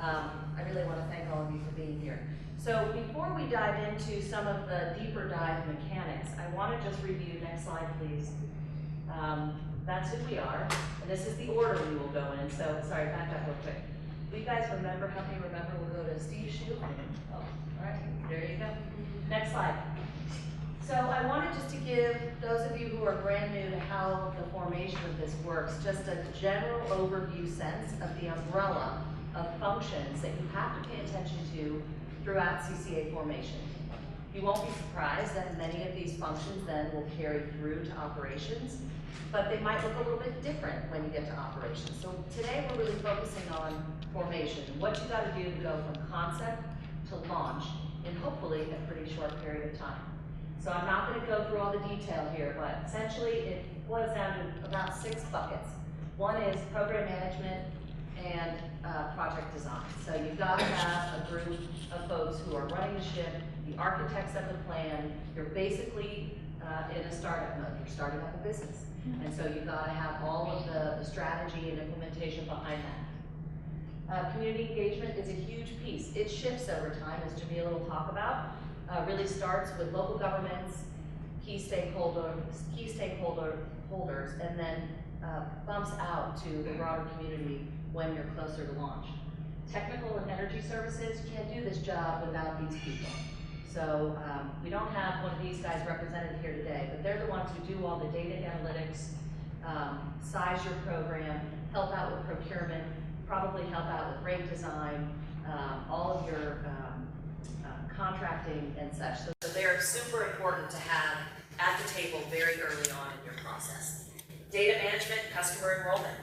I really want to thank all of you for being here. So before we dive into some of the deeper dive mechanics, I want to just review, next slide please. That's who we are, and this is the order we will go in. So, sorry, back up real quick. Do you guys remember, help me remember, we'll go to Steve Shupe. Oh, all right, there you go. Next slide. So I wanted just to give those of you who are brand new to how the formation of this works, just a general overview sense of the umbrella of functions that you have to pay attention to throughout CCA formation. You won't be surprised that many of these functions then will carry through to operations, but they might look a little bit different when you get to operations. So today we're really focusing on formation and what you got to do to go from concept to launch in hopefully a pretty short period of time. So I'm not going to go through all the detail here, but essentially it boils down to about 6 buckets. One is program management and project design. So you've got to have a group of folks who are running the ship, the architects of the plan. You're basically in a startup mode. You're starting up a business. And so you've got to have all of the strategy and implementation behind that. Community engagement is a huge piece. It shifts over time, as Jamillah will talk about. Really starts with local governments, key stakeholders, and then bumps out to the broader community when you're closer to launch. Technical and energy services, you can't do this job without these people. So we don't have one of these guys represented here today, but they're the ones who do all the data analytics, size your program, help out with procurement, probably help out with rate design, all of your contracting and such. So they're super important to have at the table very early on in your process. Data management, customer enrollment.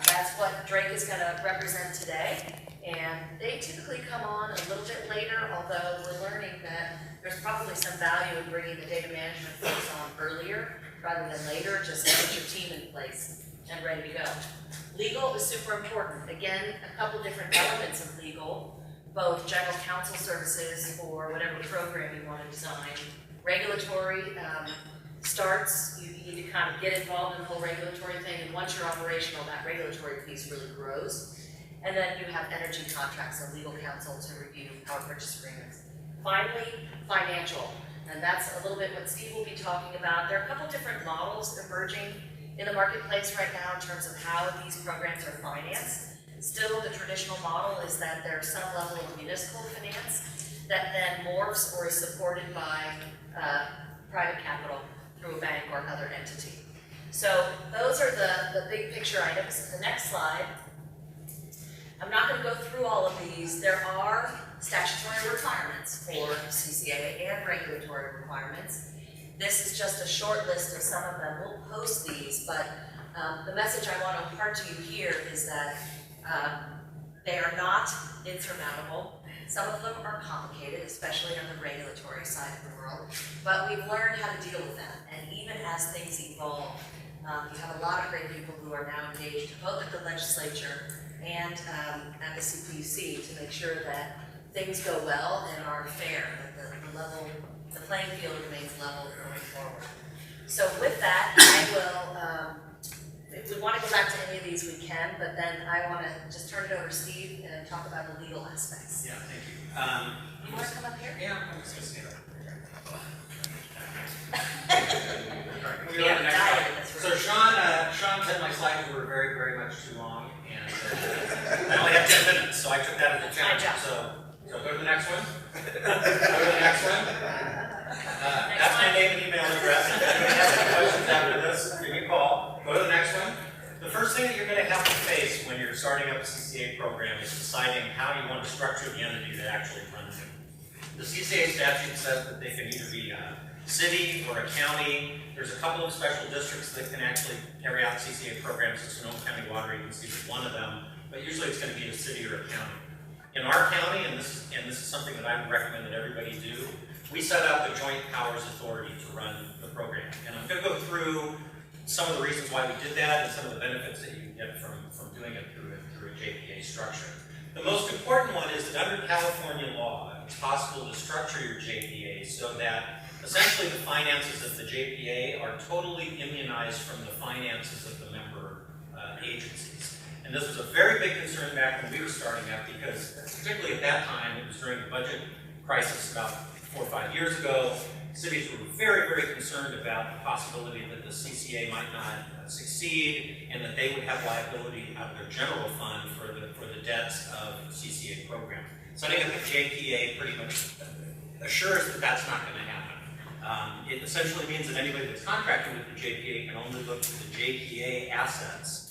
That's what Drake is going to represent today. And they typically come on a little bit later, although we're learning that there's probably some value in bringing the data management folks on earlier rather than later, just to get your team in place and ready to go. Legal is super important. Again, a couple different elements of legal, both general counsel services for whatever program you want to design. Regulatory starts, you need to kind of get involved in the whole regulatory thing, and once you're operational, that regulatory piece really grows. And then you have energy contracts and legal counsel to review power purchase agreements. Finally, financial, and that's a little bit what Steve will be talking about. There are a couple different models emerging in the marketplace right now in terms of how these programs are financed. Still, the traditional model is that there's some level of municipal finance that then morphs or is supported by private capital through a bank or another entity. So those are the big picture items. The next slide. I'm not going to go through all of these. There are statutory requirements for CCA and regulatory requirements. This is just a short list of some of them. We'll post these, but the message I want to impart to you here is that they are not insurmountable. Some of them are complicated, especially on the regulatory side of the world, but we've learned how to deal with them. And even as things evolve, you have a lot of great people who are now engaged both at the legislature and at the CPUC to make sure that things go well and are fair, that the playing field remains level going forward. So with that, I will, if we want to go back to any of these, we can, but then I want to just turn it over to Steve and talk about the legal aspects. Yeah, thank you. You want to come up here? Yeah, I'm just going to stand up. So Shawn said my slides were very, very much too long, and I only have 10 minutes, so I took that as a challenge. So go to the next one. Go to the next one. That's my name and email address. If anybody has any questions after this, give me a call. Go to the next one. The first thing that you're going to have to face when you're starting up a CCA program is deciding how you want to structure the entity that actually runs it. The CCA statute says that they can either be a city or a county. There's a couple of special districts that can actually carry out CCA programs. The Sonoma County Water Agency is one of them, but usually it's going to be a city or a county. In our county, and this is something that I would recommend that everybody do, we set up the Joint Powers Authority to run the program. And I'm going to go through some of the reasons why we did that and some of the benefits that you can get from doing it through a JPA structure. The most important one is that under California law, it's possible to structure your JPA so that essentially the finances of the JPA are totally immunized from the finances of the member agencies. And this was a very big concern back when we were starting up, because particularly at that time, it was during the budget crisis about 4 or 5 years ago. Cities were very, very concerned about the possibility that the CCA might not succeed, and that they would have liability out of their general fund for the debts of the CCA program. Setting up a JPA pretty much assures that that's not going to happen. It essentially means that anybody that's contracted with the JPA can only look to the JPA assets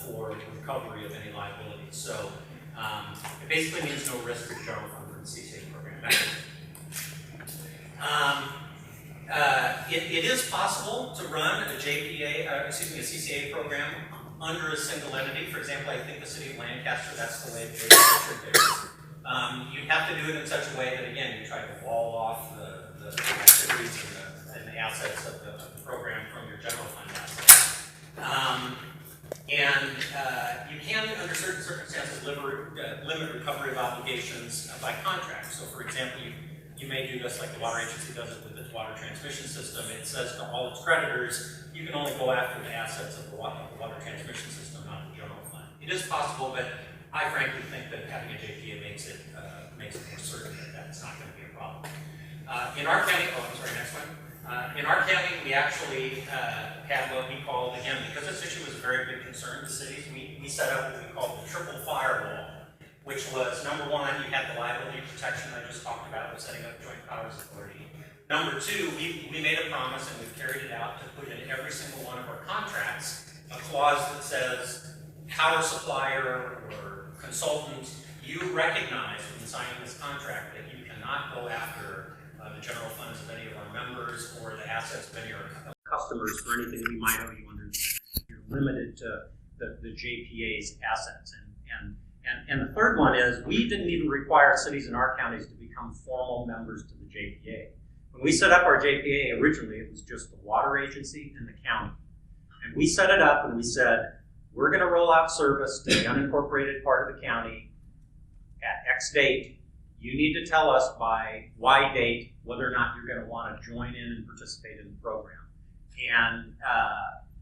for recovery of any liability. So it basically means no risk to the general fund for the CCA program. It is possible to run a JPA, a CCA program under a single entity. For example, I think the city of Lancaster, that's the way they structured theirs. You have to do it in such a way that, again, you try to wall off the activities and the assets of the program from your general fund assets. You can, under certain circumstances, limit recovery of obligations by contract. So, for example, you may do this like the water agency does it with its water transmission system. It says to all its creditors, you can only go after the assets of the water transmission system, not the general fund. It is possible, but I frankly think that having a JPA makes it more certain that that's not going to be a problem. In our county, next one. In our county, we actually had what we called, again, because this issue was a very big concern to cities, we set up what we called the triple firewall, which was, number one, you had the liability protection I just talked about with setting up joint powers authority. Number two, we made a promise, and we've carried it out, to put in every single one of our contracts a clause that says, power supplier or consultant, you recognize when signing this contract that you cannot go after the general funds of any of our members or the assets of any of our customers for anything we might owe you under. You're limited to the JPA's assets. And the third one is, we didn't even require cities in our counties to become formal members to the JPA. When we set up our JPA, originally it was just the water agency and the county. And we set it up and we said, we're going to roll out service to the unincorporated part of the county at X date. You need to tell us by Y date whether or not you're going to want to join in and participate in the program. And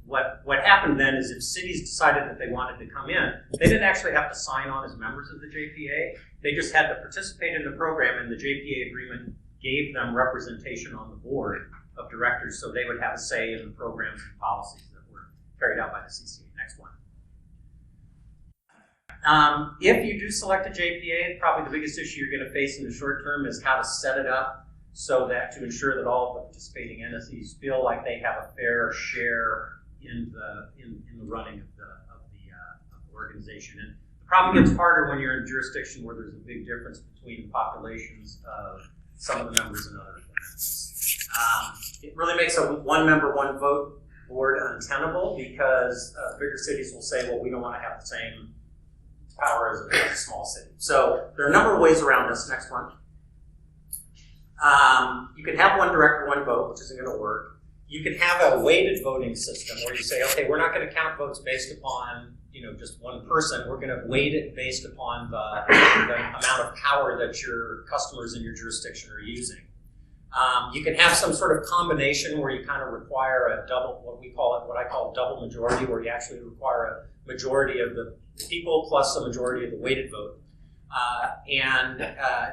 what happened then is, if cities decided that they wanted to come in, they didn't actually have to sign on as members of the JPA. They just had to participate in the program, and the JPA agreement gave them representation on the board of directors, so they would have a say in the programs and policies that were carried out by the CCA. Next one. If you do select a JPA, probably the biggest issue you're going to face in the short term is how to set it up so that to ensure that all of the participating entities feel like they have a fair share in the running of the organization. And the problem gets harder when you're in a jurisdiction where there's a big difference between the populations of some of the members and others. It really makes a one member, one vote board untenable, because bigger cities will say, well, we don't want to have the same power as a small city. So there are a number of ways around this. Next one. You can have one director, one vote, which isn't going to work. You can have a weighted voting system where you say, okay, we're not going to count votes based upon just one person. We're going to weight it based upon the amount of power that your customers in your jurisdiction are using. You can have some sort of combination where you kind of require a double, what I call double majority, where you actually require a majority of the people plus a majority of the weighted vote. And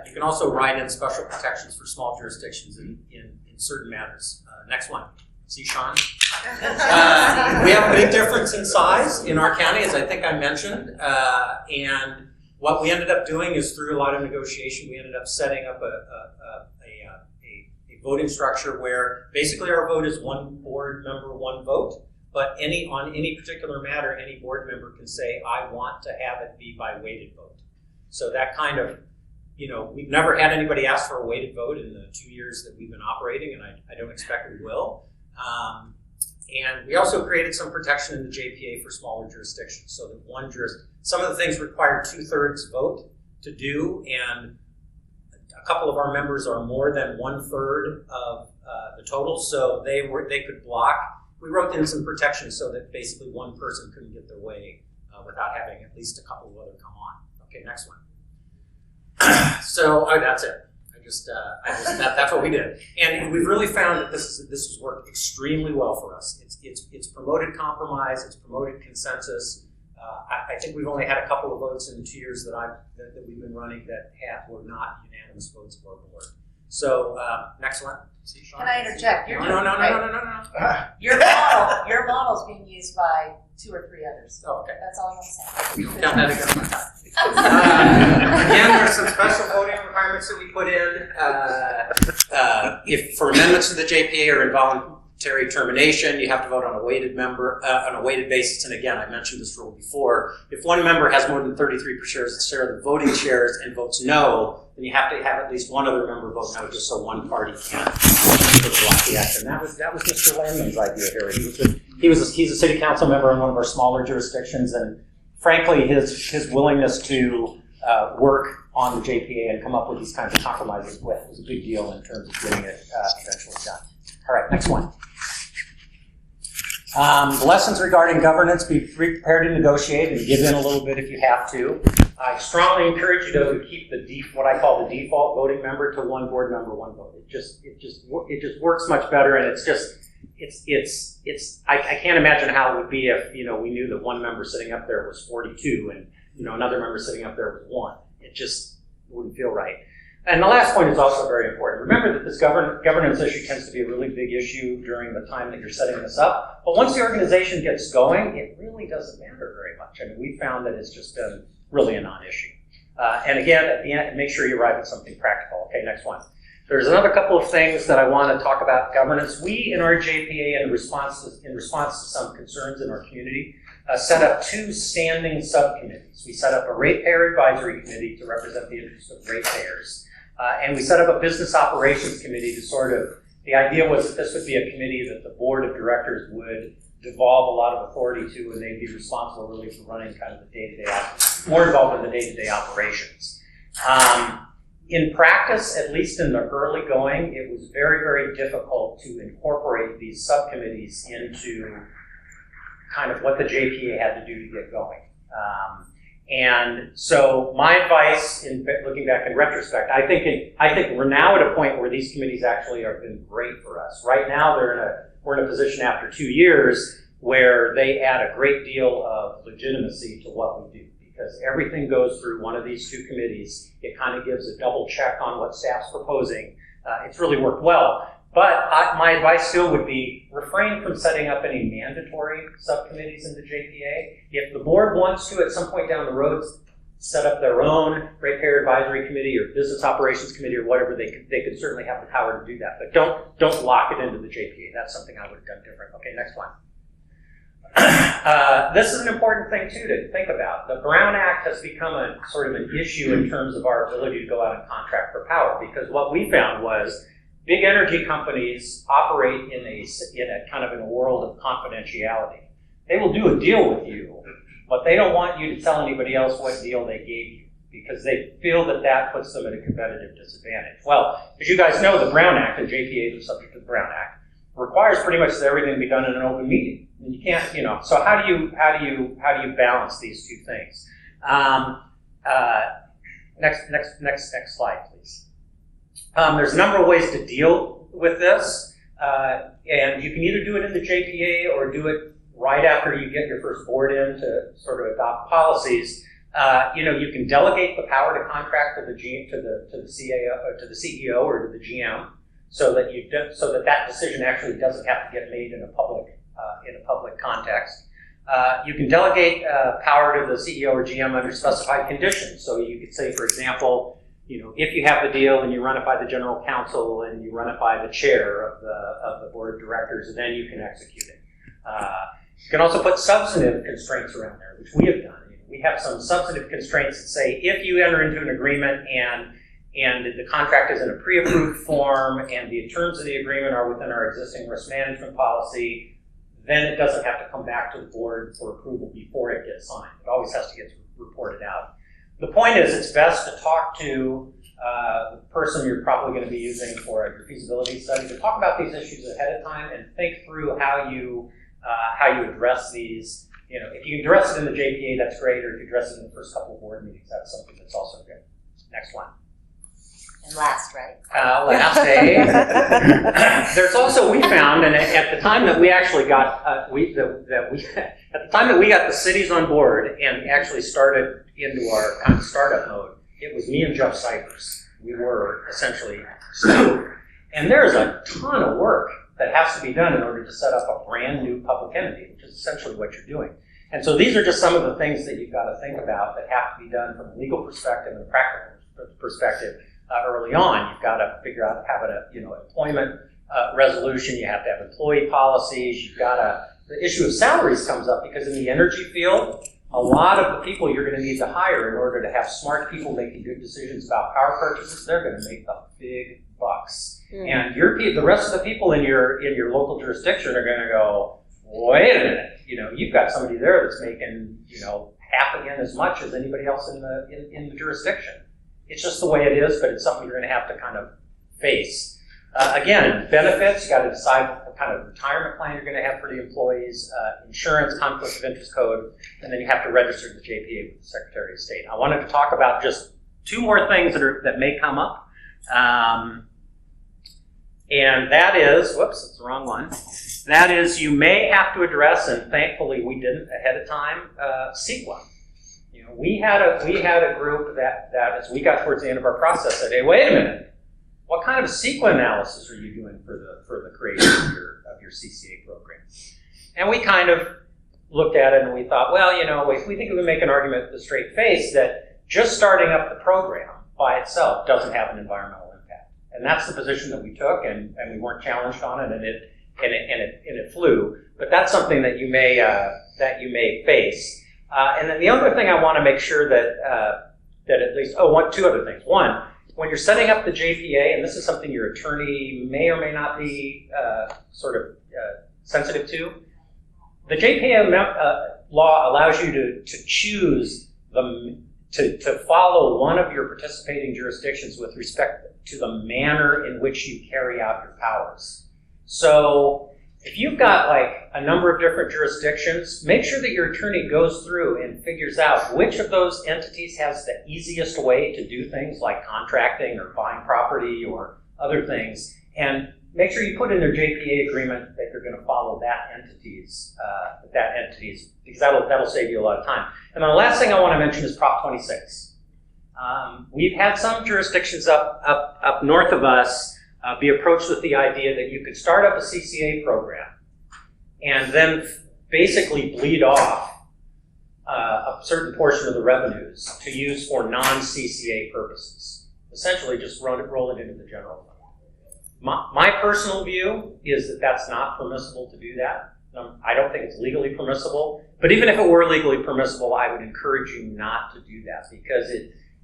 you can also write in special protections for small jurisdictions in certain matters. Next one. See Shawn? We have a big difference in size in our county, as I think I mentioned. And what we ended up doing is, through a lot of negotiation, we ended up setting up a voting structure where basically our vote is one board member, one vote. But on any particular matter, any board member can say, I want to have it be by weighted vote. So that kind of, we've never had anybody ask for a weighted vote in the 2 years that we've been operating, and I don't expect we will. And we also created some protection in the JPA for smaller jurisdictions, so that some of the things require 2/3 vote to do, and a couple of our members are more than 1/3 of the total, so they could block. We wrote in some protection so that basically one person couldn't get their way without having at least a couple of other come on. Okay, next one. So that's it. That's what we did, and we've really found that this has worked extremely well for us. It's promoted compromise. It's promoted consensus. I think we've only had a couple of votes in the 2 years that we've been running that were not unanimous votes of our board. So next one. See, Shawn? Can I interject? No. Your model's being used by 2 or 3 others. Oh, okay. That's all I want to say. Count that again. Again, there are some special voting requirements that we put in. If for amendments to the JPA or involuntary termination, you have to vote on a weighted basis. And again, I mentioned this rule before. If one member has more than 33% share of the voting shares and votes no, then you have to have at least one other member vote no, just so one party can't block the action. That was Mr. Landman's idea here. He's a city council member in one of our smaller jurisdictions, and frankly, his willingness to work on the JPA and come up with these kinds of compromises was a big deal in terms of getting it eventually done. All right, next one. Lessons regarding governance: be prepared to negotiate and give in a little bit if you have to. I strongly encourage you to keep what I call the default voting member to one board member, one vote. It just works much better, and I can't imagine how it would be if we knew that one member sitting up there was 42 and another member sitting up there was 1. It just wouldn't feel right. And the last point is also very important. Remember that this governance issue tends to be a really big issue during the time that you're setting this up. But once the organization gets going, it really doesn't matter very much. I mean, we found that it's just really a non-issue. And again, at the end, make sure you arrive at something practical. Okay, next one. There's another couple of things that I want to talk about governance. We, in our JPA, in response to some concerns in our community, set up 2 standing subcommittees. We set up a ratepayer advisory committee to represent the interests of ratepayers. And we set up a business operations committee to the idea was that this would be a committee that the board of directors would devolve a lot of authority to, and they'd be responsible really for running kind of the more involved in the day-to-day operations. In practice, at least in the early going, it was very, very difficult to incorporate these subcommittees into kind of what the JPA had to do to get going. And so my advice, in looking back in retrospect, I think we're now at a point where these committees actually have been great for us. Right now, we're in a position after 2 years where they add a great deal of legitimacy to what we do. Because everything goes through one of these 2 committees. It kind of gives a double check on what staff's proposing. It's really worked well. But my advice still would be refrain from setting up any mandatory subcommittees in the JPA. If the board wants to, at some point down the road, set up their own ratepayer advisory committee or business operations committee or whatever, they could certainly have the power to do that. But don't lock it into the JPA. That's something I would have done different. Okay, next one. This is an important thing, too, to think about. The Brown Act has become a sort of an issue in terms of our ability to go out and contract for power, because what we found was big energy companies operate in a kind of in a world of confidentiality. They will do a deal with you, but they don't want you to tell anybody else what deal they gave you, because they feel that puts them at a competitive disadvantage. Well, as you guys know, the Brown Act, and JPAs are subject to the Brown Act, requires pretty much that everything be done in an open meeting. And you can't, so how do you balance these 2 things? Next slide, please. There's a number of ways to deal with this, and you can either do it in the JPA or do it right after you get your first board in to sort of adopt policies. You can delegate the power to contract to the CEO or to the GM, so that decision actually doesn't have to get made in a public context. You can delegate power to the CEO or GM under specified conditions. So you could say, for example, if you have the deal and you run it by the general counsel and you run it by the chair of the board of directors, then you can execute it. You can also put substantive constraints around there, which we have done. We have some substantive constraints that say if you enter into an agreement and the contract is in a pre-approved form and the terms of the agreement are within our existing risk management policy, then it doesn't have to come back to the board for approval before it gets signed. It always has to get reported out. The point is, it's best to talk to the person you're probably going to be using for your feasibility study, to talk about these issues ahead of time and think through how you address these. If you can address it in the JPA, that's great, or if you address it in the first couple of board meetings, that's something that's also good. Next one. And last, right? Last day. There's also, we found, and at the time that we actually got, at the time that we got the cities on board and actually started into our kind of startup mode, it was me and Jeff Cyphers. We were essentially startup. And there's a ton of work that has to be done in order to set up a brand new public entity, which is essentially what you're doing. And so these are just some of the things that you've got to think about that have to be done from a legal perspective and a practical perspective early on. You've got to figure out how to, employment resolution. You have to have employee policies. You've got to, the issue of salaries comes up because in the energy field, a lot of the people you're going to need to hire in order to have smart people making good decisions about power purchases, they're going to make the big bucks. And the rest of the people in your local jurisdiction are going to go, wait a minute, you've got somebody there that's making, half again as much as anybody else in the jurisdiction. It's just the way it is, but it's something you're going to have to kind of face. Again, benefits, you got to decide what kind of retirement plan you're going to have for the employees, insurance, conflict of interest code, and then you have to register the JPA with the Secretary of State. I wanted to talk about just two more things that may come up. And that is, whoops, that's the wrong one. That is, you may have to address, and thankfully we didn't ahead of time, CEQA. We had a group that as we got towards the end of our process said, hey, wait a minute, what kind of CEQA analysis are you doing for the creation of your CCA program? And we kind of looked at it and we thought, well, we think we can make an argument with a straight face that just starting up the program by itself doesn't have an environmental impact. And that's the position that we took, and we weren't challenged on it, and it flew. But that's something that you may face. And then the other thing I want to make sure that at least, two other things. One, when you're setting up the JPA, and this is something your attorney may or may not be sensitive to, the JPA law allows you to choose to follow one of your participating jurisdictions with respect to the manner in which you carry out your powers. So if you've got like a number of different jurisdictions, make sure that your attorney goes through and figures out which of those entities has the easiest way to do things like contracting or buying property or other things, and make sure you put in their JPA agreement that you're going to follow that entity's, because that'll save you a lot of time. And then the last thing I want to mention is Prop 26. We've had some jurisdictions up north of us be approached with the idea that you could start up a CCA program and then basically bleed off a certain portion of the revenues to use for non-CCA purposes. Essentially just roll it into the general fund. My personal view is that that's not permissible to do that. I don't think it's legally permissible, but even if it were legally permissible, I would encourage you not to do that because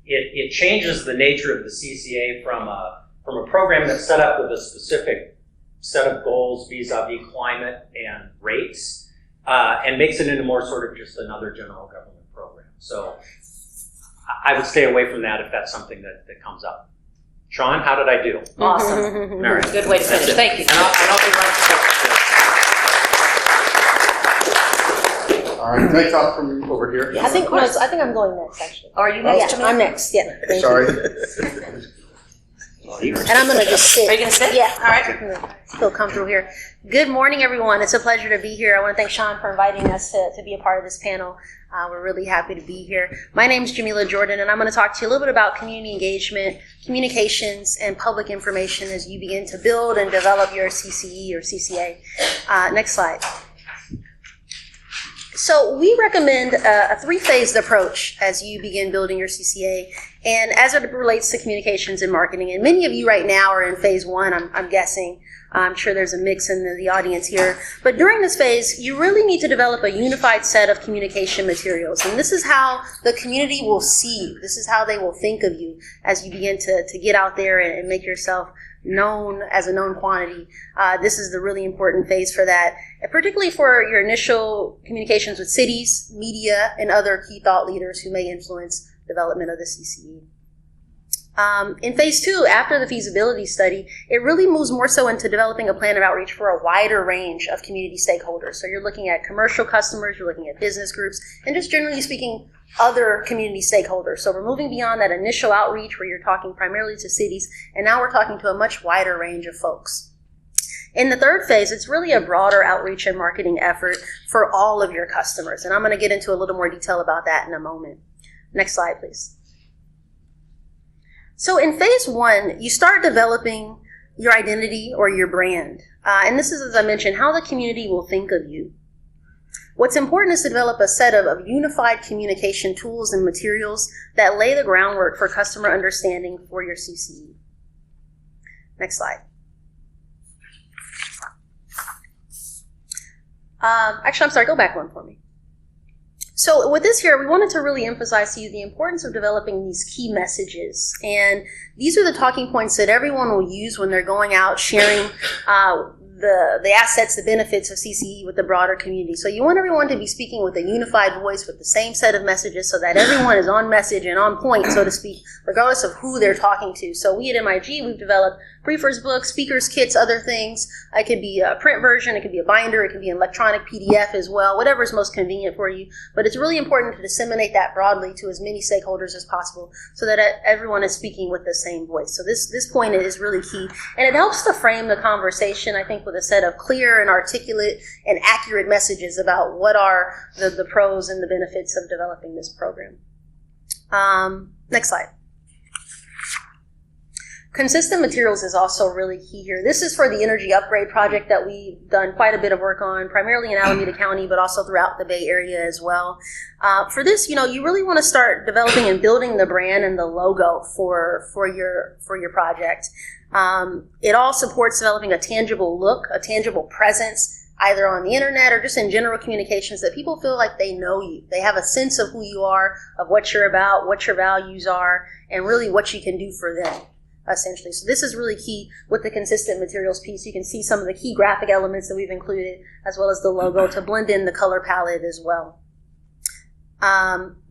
it changes the nature of the CCA from a program that's set up with a specific set of goals vis-a-vis climate and rates, and makes it into more sort of just another general government program. So I would stay away from that if that's something that comes up. Shawn, how did I do? Awesome. All right. Good way to finish. Thank you. And I'll be right back. All right, can I talk from over here? I think I'm going next, actually. Are you next, Yeah, Jamillah? I'm next. Yeah. Thank Sorry. You. And I'm going to just sit. Are you going to sit? Yeah. All right. I'm gonna feel comfortable here. Good morning, everyone. It's a pleasure to be here. I want to thank Shawn for inviting us to be a part of this panel. We're really happy to be here. My name is Jamillah Jordan, and I'm going to talk to you a little bit about community engagement, communications, and public information as you begin to build and develop your CCE or CCA. Next slide. So we recommend a three-phased approach as you begin building your CCA, and as it relates to communications and marketing. And many of you right now are in phase one, I'm guessing. I'm sure there's a mix in the audience here. But during this phase, you really need to develop a unified set of communication materials. And this is how the community will see you. This is how they will think of you as you begin to get out there and make yourself known as a known quantity. This is the really important phase for that, and particularly for your initial communications with cities, media, and other key thought leaders who may influence development of the CCE. In phase 2, after the feasibility study, it really moves more so into developing a plan of outreach for a wider range of community stakeholders. So you're looking at commercial customers, you're looking at business groups, and just generally speaking, other community stakeholders. So we're moving beyond that initial outreach where you're talking primarily to cities, and now we're talking to a much wider range of folks. In the third phase, it's really a broader outreach and marketing effort for all of your customers, and I'm going to get into a little more detail about that in a moment. Next slide, please. So in phase 1, you start developing your identity or your brand. And this is, as I mentioned, how the community will think of you. What's important is to develop a set of unified communication tools and materials that lay the groundwork for customer understanding for your CCE. Next slide. Actually, I'm sorry, go back one for me. So with this here, we wanted to really emphasize to you the importance of developing these key messages. And these are the talking points that everyone will use when they're going out sharing the assets, the benefits of CCE with the broader community. So you want everyone to be speaking with a unified voice with the same set of messages so that everyone is on message and on point, so to speak, regardless of who they're talking to. So we at MIG, we've developed briefers books, speakers kits, other things. It could be a print version, it could be a binder, it could be an electronic PDF as well, whatever is most convenient for you. But it's really important to disseminate that broadly to as many stakeholders as possible so that everyone is speaking with the same voice. So this point is really key. And it helps to frame the conversation, I think, with a set of clear and articulate and accurate messages about what are the pros and the benefits of developing this program. Next slide. Consistent materials is also really key here. This is for the energy upgrade project that we've done quite a bit of work on, primarily in Alameda County, but also throughout the Bay Area as well. For this, you really want to start developing and building the brand and the logo for your project. It all supports developing a tangible look, a tangible presence, either on the internet or just in general communications, that people feel like they know you. They have a sense of who you are, of what you're about, what your values are, and really what you can do for them, essentially. So this is really key with the consistent materials piece. You can see some of the key graphic elements that we've included, as well as the logo to blend in the color palette as well.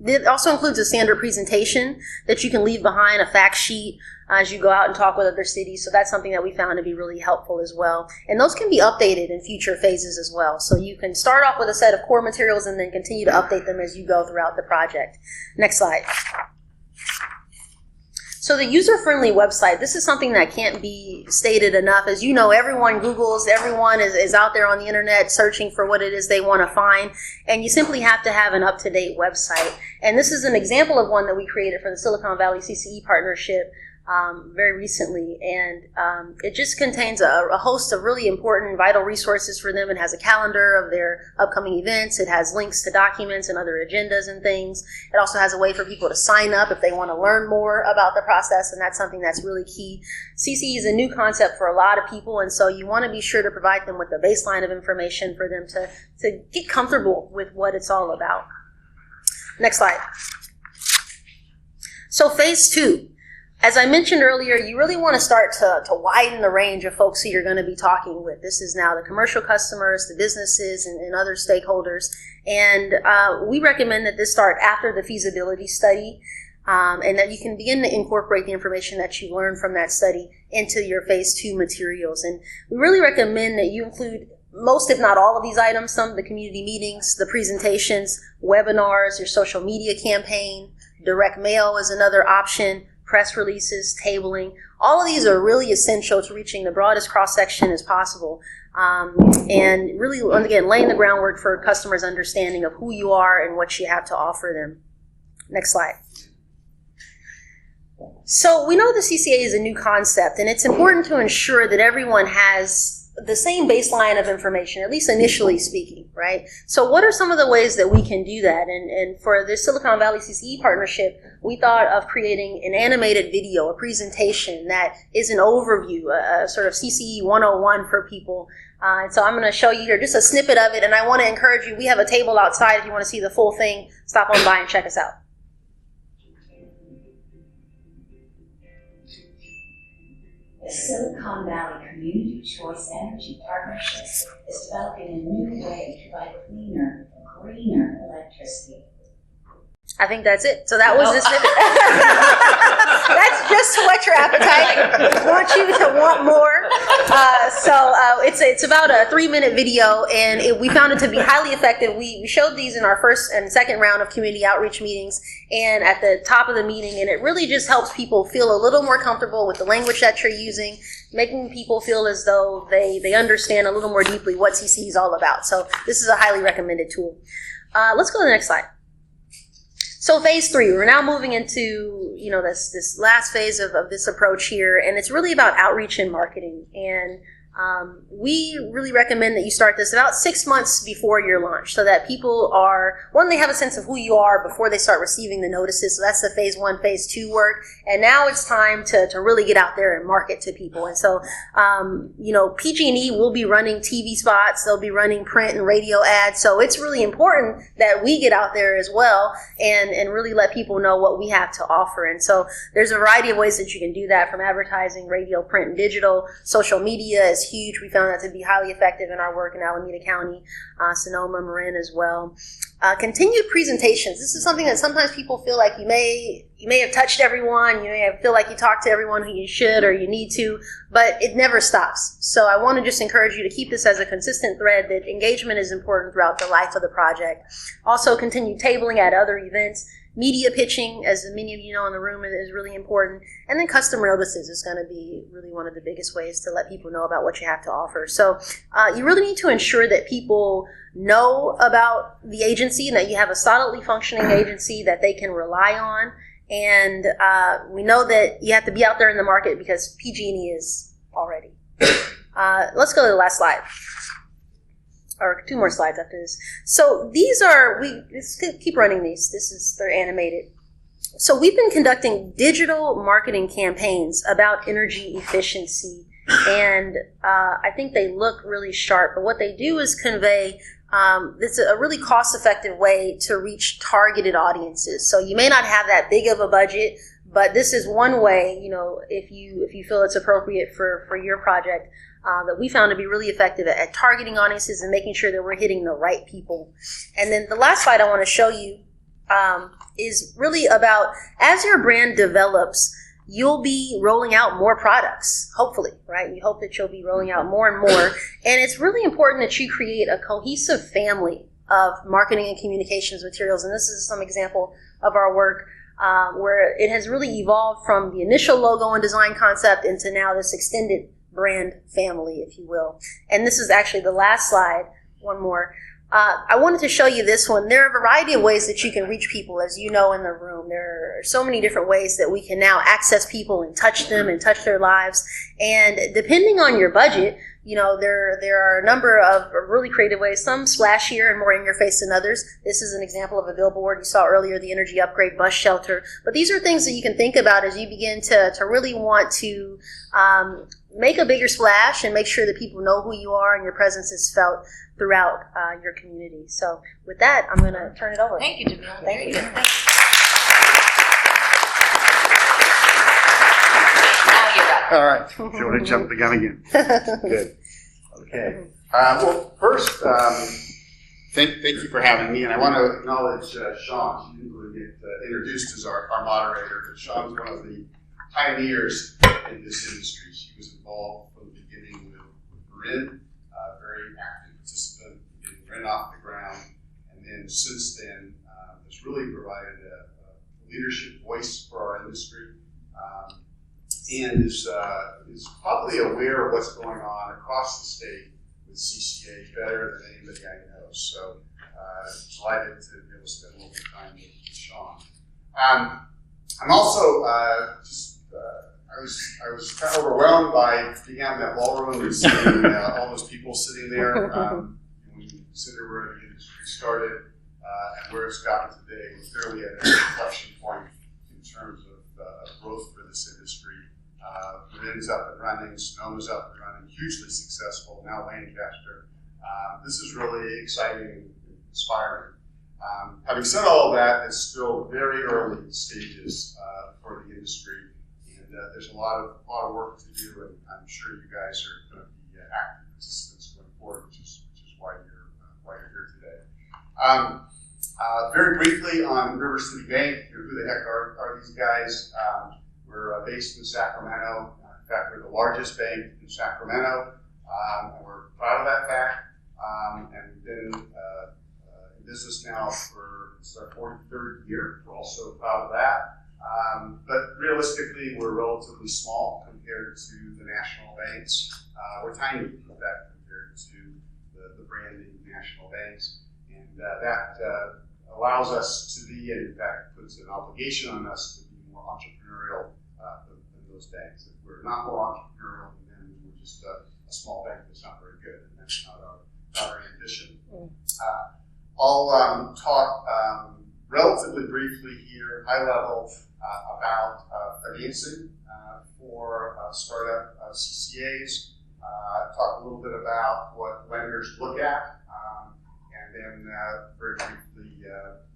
It also includes a standard presentation that you can leave behind, a fact sheet, as you go out and talk with other cities. So that's something that we found to be really helpful as well. And those can be updated in future phases as well. So you can start off with a set of core materials and then continue to update them as you go throughout the project. Next slide. So the user-friendly website, this is something that can't be stated enough. As you know, everyone Googles, everyone is out there on the internet searching for what it is they want to find, and you simply have to have an up-to-date website. And this is an example of one that we created for the Silicon Valley CCE partnership very recently, and it just contains a host of really important, vital resources for them. It has a calendar of their upcoming events. It has links to documents and other agendas and things. It also has a way for people to sign up if they want to learn more about the process, and that's something that's really key. CCE is a new concept for a lot of people, and so you want to be sure to provide them with a baseline of information for them to get comfortable with what it's all about. Next slide. So phase 2. As I mentioned earlier, you really want to start to widen the range of folks who you're going to be talking with. This is now the commercial customers, the businesses, and other stakeholders. And we recommend that this start after the feasibility study, and that you can begin to incorporate the information that you learned from that study into your phase 2 materials. And we really recommend that you include most, if not all, of these items, some of the community meetings, the presentations, webinars, your social media campaign, direct mail is another option, press releases, tabling. All of these are really essential to reaching the broadest cross-section as possible. And really, again, laying the groundwork for customers' understanding of who you are and what you have to offer them. Next slide. So we know the CCA is a new concept, and it's important to ensure that everyone has the same baseline of information, at least initially speaking, right? So what are some of the ways that we can do that? And for the Silicon Valley CCE partnership, we thought of creating an animated video, a presentation that is an overview, a sort of CCE 101 for people. And so I'm going to show you here just a snippet of it, and I want to encourage you, we have a table outside if you want to see the full thing. Stop on by and check us out. The Silicon Valley Community Choice Energy Partnership is developing a new way to provide cleaner, greener electricity. I think that's it. So that was the snippet. that's just to whet your appetite. We want you to want more. It's about a 3-minute video, and we found it to be highly effective. We showed these in our first and second round of community outreach meetings and at the top of the meeting, and it really just helps people feel a little more comfortable with the language that you're using, making people feel as though they understand a little more deeply what CC is all about. So this is a highly recommended tool. Let's go to the next slide. So phase 3, we're now moving into, this last phase of this approach here, and it's really about outreach and marketing. And we really recommend that you start this about 6 months before your launch so that people they have a sense of who you are before they start receiving the notices. So that's the phase 1, phase 2 work. And now it's time to really get out there and market to people. And so, PG&E will be running TV spots. They'll be running print and radio ads. So it's really important that we get out there as well and really let people know what we have to offer. And so there's a variety of ways that you can do that, from advertising, radio, print, and digital. Social media is huge. We found that to be highly effective in our work in Alameda County, Sonoma, Marin as well. Continued presentations. This is something that sometimes people feel like you may have touched everyone. You may feel like you talked to everyone who you should or you need to, but it never stops. So I want to just encourage you to keep this as a consistent thread, that engagement is important throughout the life of the project. Also, continue tabling at other events. Media pitching, as many of you know in the room, is really important. And then custom notices is going to be really one of the biggest ways to let people know about what you have to offer. So you really need to ensure that people know about the agency and that you have a solidly functioning agency that they can rely on. And we know that you have to be out there in the market because PG&E is already. Let's go to the last slide. Or 2 more slides after this. So let's keep running these. They're animated. So we've been conducting digital marketing campaigns about energy efficiency, and I think they look really sharp, but what they do is convey it's a really cost-effective way to reach targeted audiences. So you may not have that big of a budget, but this is one way, if you feel it's appropriate for your project, that we found to be really effective at targeting audiences and making sure that we're hitting the right people. And then the last slide I want to show you is really about, as your brand develops, you'll be rolling out more products, hopefully, right? We hope that you'll be rolling out more and more. And it's really important that you create a cohesive family of marketing and communications materials. And this is some example of our work where it has really evolved from the initial logo and design concept into now this extended brand family, if you will. And this is actually the last slide, one more. I wanted to show you this one. There are a variety of ways that you can reach people, as you know, in the room. There are so many different ways that we can now access people and touch them and touch their lives. And depending on your budget, there are a number of really creative ways, some splashier and more in your face than others. This is an example of a billboard you saw earlier, the Energy Upgrade Bus Shelter. But these are things that you can think about as you begin to really want to make a bigger splash and make sure that people know who you are and your presence is felt throughout your community. So with that, I'm going to turn it over. Thank you, Jamillah. Thank you. Now you're up. All right. If you want to jump the gun again. Good. Okay. Well, first, thank you for having me, and I want to acknowledge Shawn. She didn't really get introduced as our moderator, but Shawn's one of the pioneers in this industry. She was involved from the beginning with Marin, very active participant in getting Marin off the ground, and then since then has really provided a leadership voice for our industry, and is probably aware of what's going on across the state with CCA better than anybody I know. So delighted to be able to spend a little bit of time with Shawn. I'm also I was kind of overwhelmed by being out in that ballroom and seeing all those people sitting there. When you consider where the industry started and where it's gotten today, we're clearly at an inflection point in terms of growth for this industry. Marin's up and running, Sonoma's up and running, hugely successful, now Lancaster. This is really exciting and inspiring. Having said all of that, it's still very early stages for the industry. There's a lot of work to do, and I'm sure you guys are going to be active participants going forward, which is why you're here today. Very briefly on River City Bank, who the heck are these guys? We're based in Sacramento. In fact, we're the largest bank in Sacramento, and we're proud of that fact. And we've been in business now for it's our 43rd year. We're also proud of that. But realistically, we're relatively small compared to the national banks. We're tiny, in fact, compared to the branding national banks. And that allows us to be, and in fact, puts an obligation on us to be more entrepreneurial than those banks. If we're not more entrepreneurial than them, we're just a small bank that's not very good, and that's not our ambition. I'll talk relatively briefly here, high level, about financing for startup CCAs. Talk a little bit about what lenders look at, and then very briefly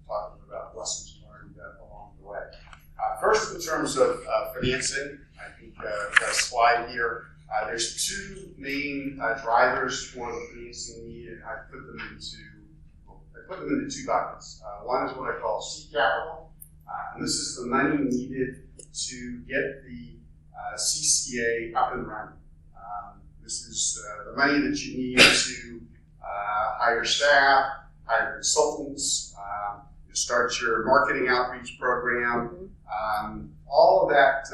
talking about lessons learned along the way. First, in terms of financing, I think got a slide here. There's two main drivers for the financing need, and I put them into two buckets. One is what I call seed capital, and this is the money needed to get the CCA up and running. This is the money that you need to hire staff, hire consultants, start your marketing outreach program. All of that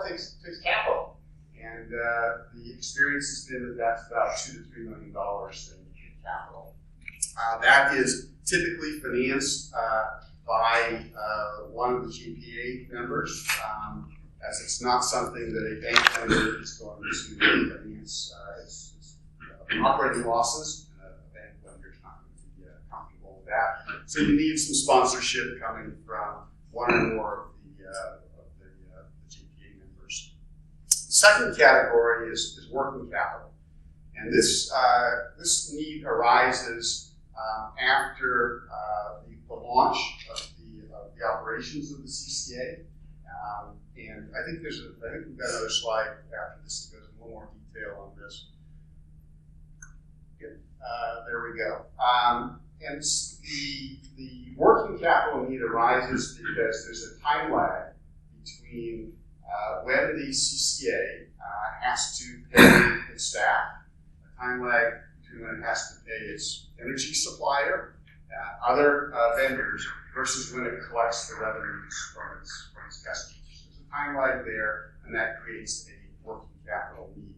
takes capital, and the experience has been that that's about $2 to $3 million in capital. That is typically financed by one of the GPA members, as it's not something that a bank lender is going to finance. It's operating losses, and a bank lender is not going to be comfortable with that. So you need some sponsorship coming from one or more of the GPA members. The second category is working capital, and this need arises after the launch of the operations of the CCA. And I think we've got another slide after this that goes in a little more detail on this. Good. There we go. And the working capital need arises because there's a time lag between when the CCA has to pay its staff, a time lag between when it has to pay its energy supplier, other vendors, versus when it collects the revenues from its customers. There's a time lag there, and that creates a working capital need.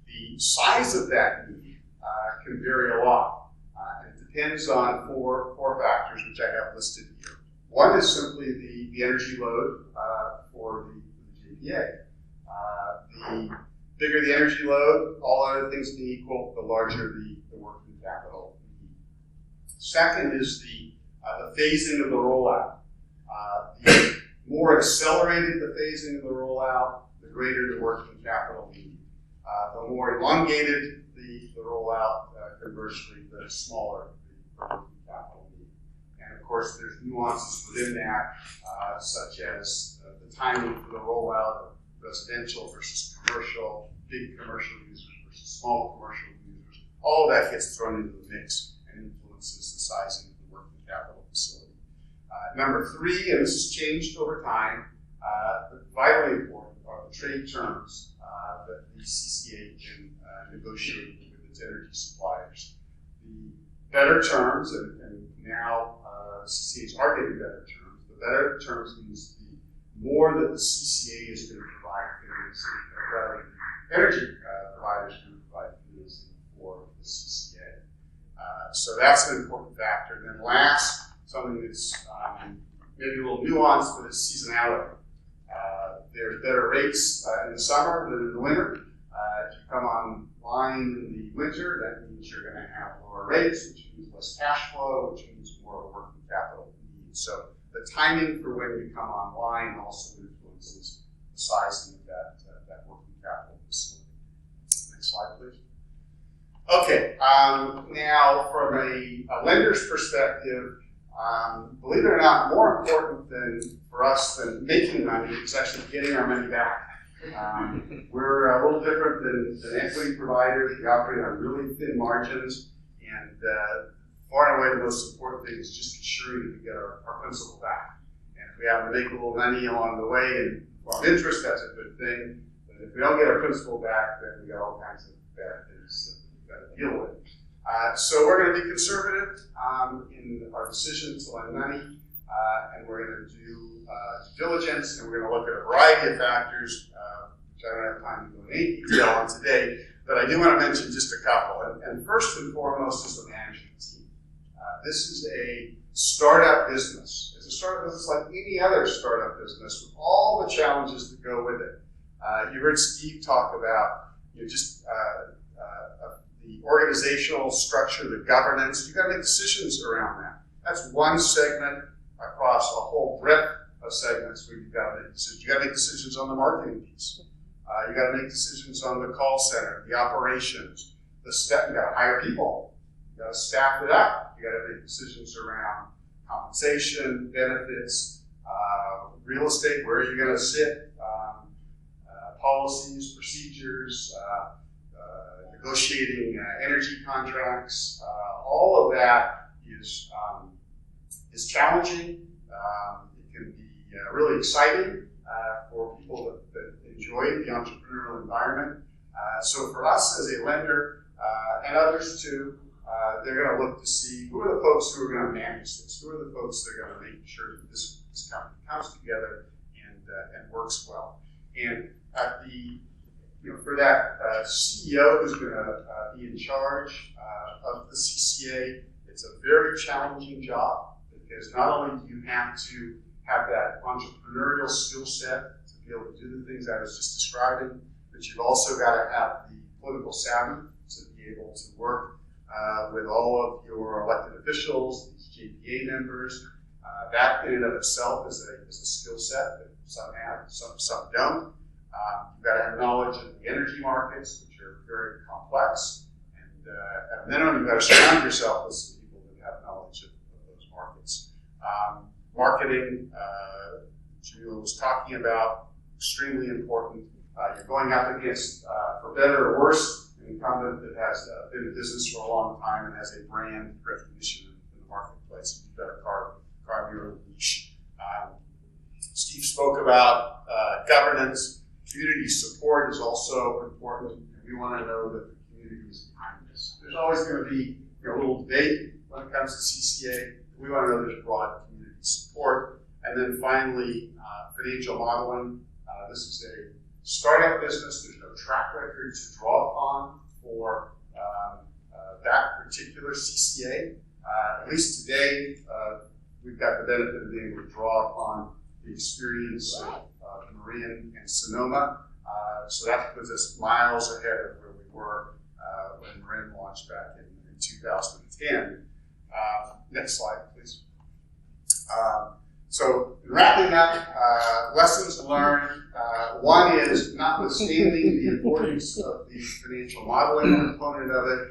The size of that need can vary a lot. It depends on four factors, which I have listed here. One is simply the energy load for the JPA. The bigger the energy load, all other things being equal, the larger the working capital need. Second is the phasing of the rollout. The more accelerated the phasing of the rollout, the greater the working capital need. The more elongated the rollout, conversely, the smaller the working capital need. And of course, there's nuances within that, such as the timing for the rollout of residential versus commercial, big commercial users versus small commercial users. All of that gets thrown into the mix and influences the sizing of the working capital facility. Number three, and this has changed over time, but vitally important, are the trade terms that the CCA can negotiate with its energy suppliers. The better terms, and now CCAs are getting better terms, the better terms means the more that the CCA is going to provide financing, or rather the energy provider is going to provide financing for the CCA. So that's an important factor. And then last, something that's maybe a little nuanced, but it's seasonality. There's better rates in the summer than in the winter. If you come online in the winter, that means you're going to have lower rates, which means less cash flow, which means more working capital needs. So the timing for when you come online also influences the sizing of that working capital facility. Next slide, please. Okay, now from a lender's perspective, believe it or not, more important for us than making money is actually getting our money back. We're a little different than equity providers. We operate on really thin margins, and far and away the most important thing is just ensuring that we get our principal back. And if we happen to make a little money along the way and of interest, that's a good thing. But if we don't get our principal back, then we got all kinds of bad things that we've got to deal with. So we're going to be conservative in our decision to lend money, and we're going to do due diligence, and we're going to look at a variety of factors, which I don't have time to go into any detail on today, but I do want to mention just a couple. And first and foremost is the management team. This is a startup business. It's a startup business like any other startup business with all the challenges that go with it. You heard Steve talk about just the organizational structure, the governance. You've got to make decisions around that. That's one segment across a whole breadth of segments where you've got to make decisions. You've got to make decisions on the marketing piece. You've got to make decisions on the call center, the operations, the step. You've got to hire people. You've got to staff it up. You've got to make decisions around compensation, benefits, real estate, where are you going to sit, policies, procedures, negotiating energy contracts. All of that is challenging. It can be really exciting for people that enjoy the entrepreneurial environment. So for us as a lender, and others too, they're going to look to see who are the folks who are going to manage this, who are the folks that are going to make sure that this company comes together and works well. And at the for that CEO who's going to be in charge of the CCA, it's a very challenging job because not only do you have to have that entrepreneurial skill set to be able to do the things I was just describing, but you've also got to have the political savvy to be able to work with all of your elected officials, these JPA members. That in and of itself is a skill set that some have, some don't. You've got to have knowledge of the energy markets, which are very complex. And at a minimum, you've got to surround yourself with some people that have knowledge of those markets. Marketing, Jamillah was talking about, extremely important. You're going up against, for better or worse, an incumbent that has been in business for a long time and has a brand recognition in the marketplace. You've got to carve your own niche. Steve spoke about governance. Community support is also important, and we want to know that the community is behind this. There's always going to be a little debate when it comes to CCA. We want to know there's broad community support. And then finally, financial modeling. This is a startup business. There's no track record to draw upon for that particular CCA. At least today, we've got the benefit of being able to draw upon the experience of Marin and Sonoma. So that puts us miles ahead of where we were when Marin launched back in 2010. Next slide, please. So wrapping up, lessons learned. One is, notwithstanding the importance of the financial modeling component of it,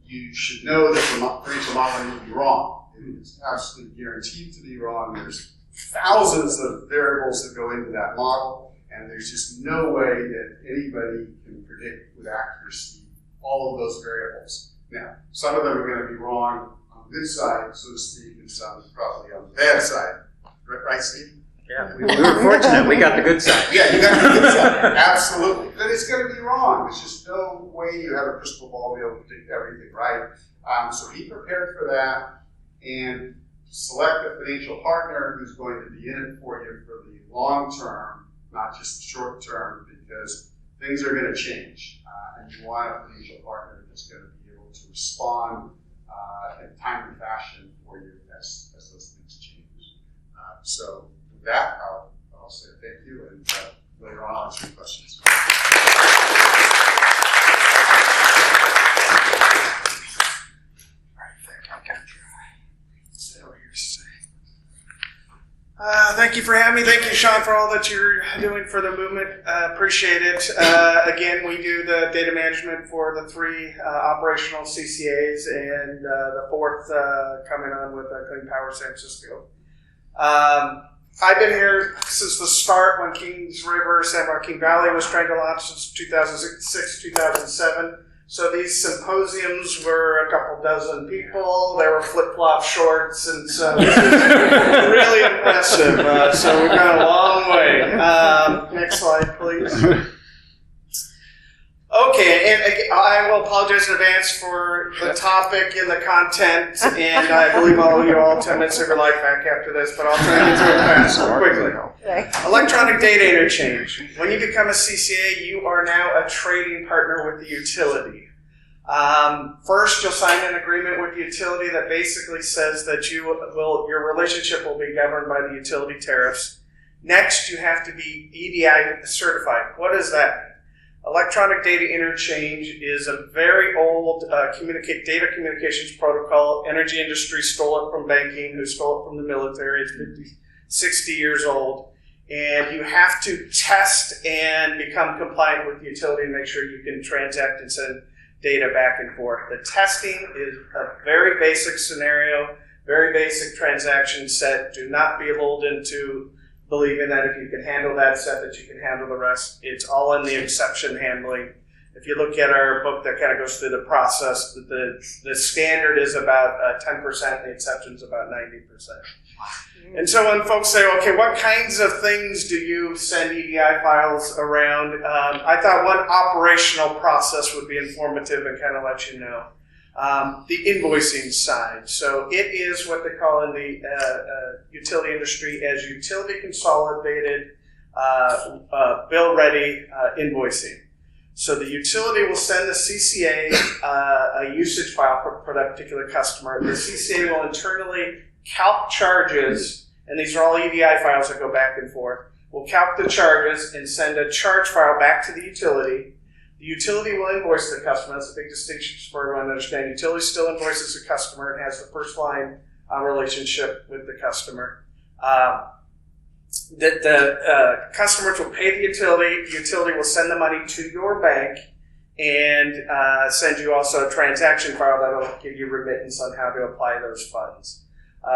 you should know that the financial modeling will be wrong. It is absolutely guaranteed to be wrong. There's thousands of variables that go into that model, and there's just no way that anybody can predict with accuracy all of those variables. Now, some of them are going to be wrong on the good side, so to speak, and some probably on the bad side. Right, Steve? Yeah, we were fortunate. We got the good side. Yeah, you got the good side. Absolutely. But it's going to be wrong. There's just no way you have a crystal ball to be able to predict everything, right? So be prepared for that, and select a financial partner who's going to be in it for you for the long term, not just the short term, because things are going to change. And you want a financial partner that's going to be able to respond in a timely fashion for you as those things change. So with that, I'll say thank you, and later on I'll answer your questions. Thank you for having me. Thank you, Shawn, for all that you're doing for the movement. Appreciate it. Again, we do the data management for the 3 operational CCAs and the 4th coming on with Clean Power San Francisco. I've been here since the start when Kings River, San Joaquin Valley was trying to launch since 2006, 2007. So these symposiums were a couple dozen people. There were flip-flop shorts, and so really impressive. So we've got a long long way. Next slide, please. Okay, and again, I will apologize in advance for the topic and the content, and I believe I'll owe you all 10 minutes of your life back after this, but I'll try to get through it fast, quickly. Electronic data interchange. When you become a CCA, you are now a trading partner with the utility. First, you'll sign an agreement with the utility that basically says that your relationship will be governed by the utility tariffs. Next, you have to be EDI certified. What is that? Electronic data interchange is a very old data communications protocol. Energy industry stole it from banking, who stole it from the military. It's 50, 60 years old. And you have to test and become compliant with the utility and make sure you can transact and send data back and forth. The testing is a very basic scenario, very basic transaction set. Do not be lulled into believing that if you can handle that set, that you can handle the rest. It's all in the exception handling. If you look at our book that kind of goes through the process, the standard is about 10%, the exception is about 90%. And so when folks say, okay, what kinds of things do you send EDI files around? I thought one operational process would be informative and kind of let you know. The invoicing side. So it is what they call in the utility industry as utility consolidated bill ready invoicing. So the utility will send the CCA a usage file for that particular customer. The CCA will internally calc charges, and these are all EDI files that go back and forth. We'll calc the charges and send a charge file back to the utility. The utility will invoice the customer. That's a big distinction for everyone to understand. Utility still invoices the customer and has the first line relationship with the customer. The customers will pay the utility. The utility will send the money to your bank and send you also a transaction file that will give you remittance on how to apply those funds.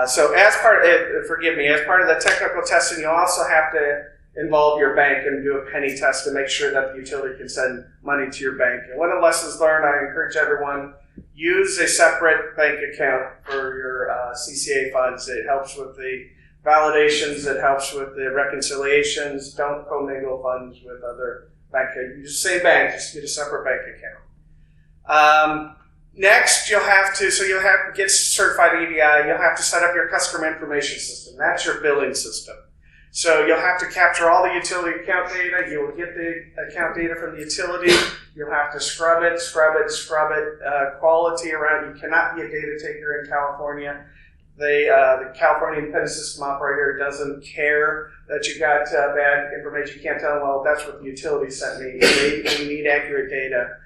So as part of the technical testing, you'll also have to involve your bank and do a penny test to make sure that the utility can send money to your bank. And one of the lessons learned, I encourage everyone, use a separate bank account for your CCA funds. It helps with the validations, it helps with the reconciliations. Don't commingle funds with other bank accounts. You just say bank, just get a separate bank account. Next, you'll have to get certified EDI. You'll have to set up your customer information system. That's your billing system. So you'll have to capture all the utility account data. You'll get the account data from the utility. You'll have to scrub it. Quality around. You cannot be a data taker in California. The California Independent System Operator doesn't care that you got bad information. You can't tell them, well, that's what the utility sent me. We need accurate data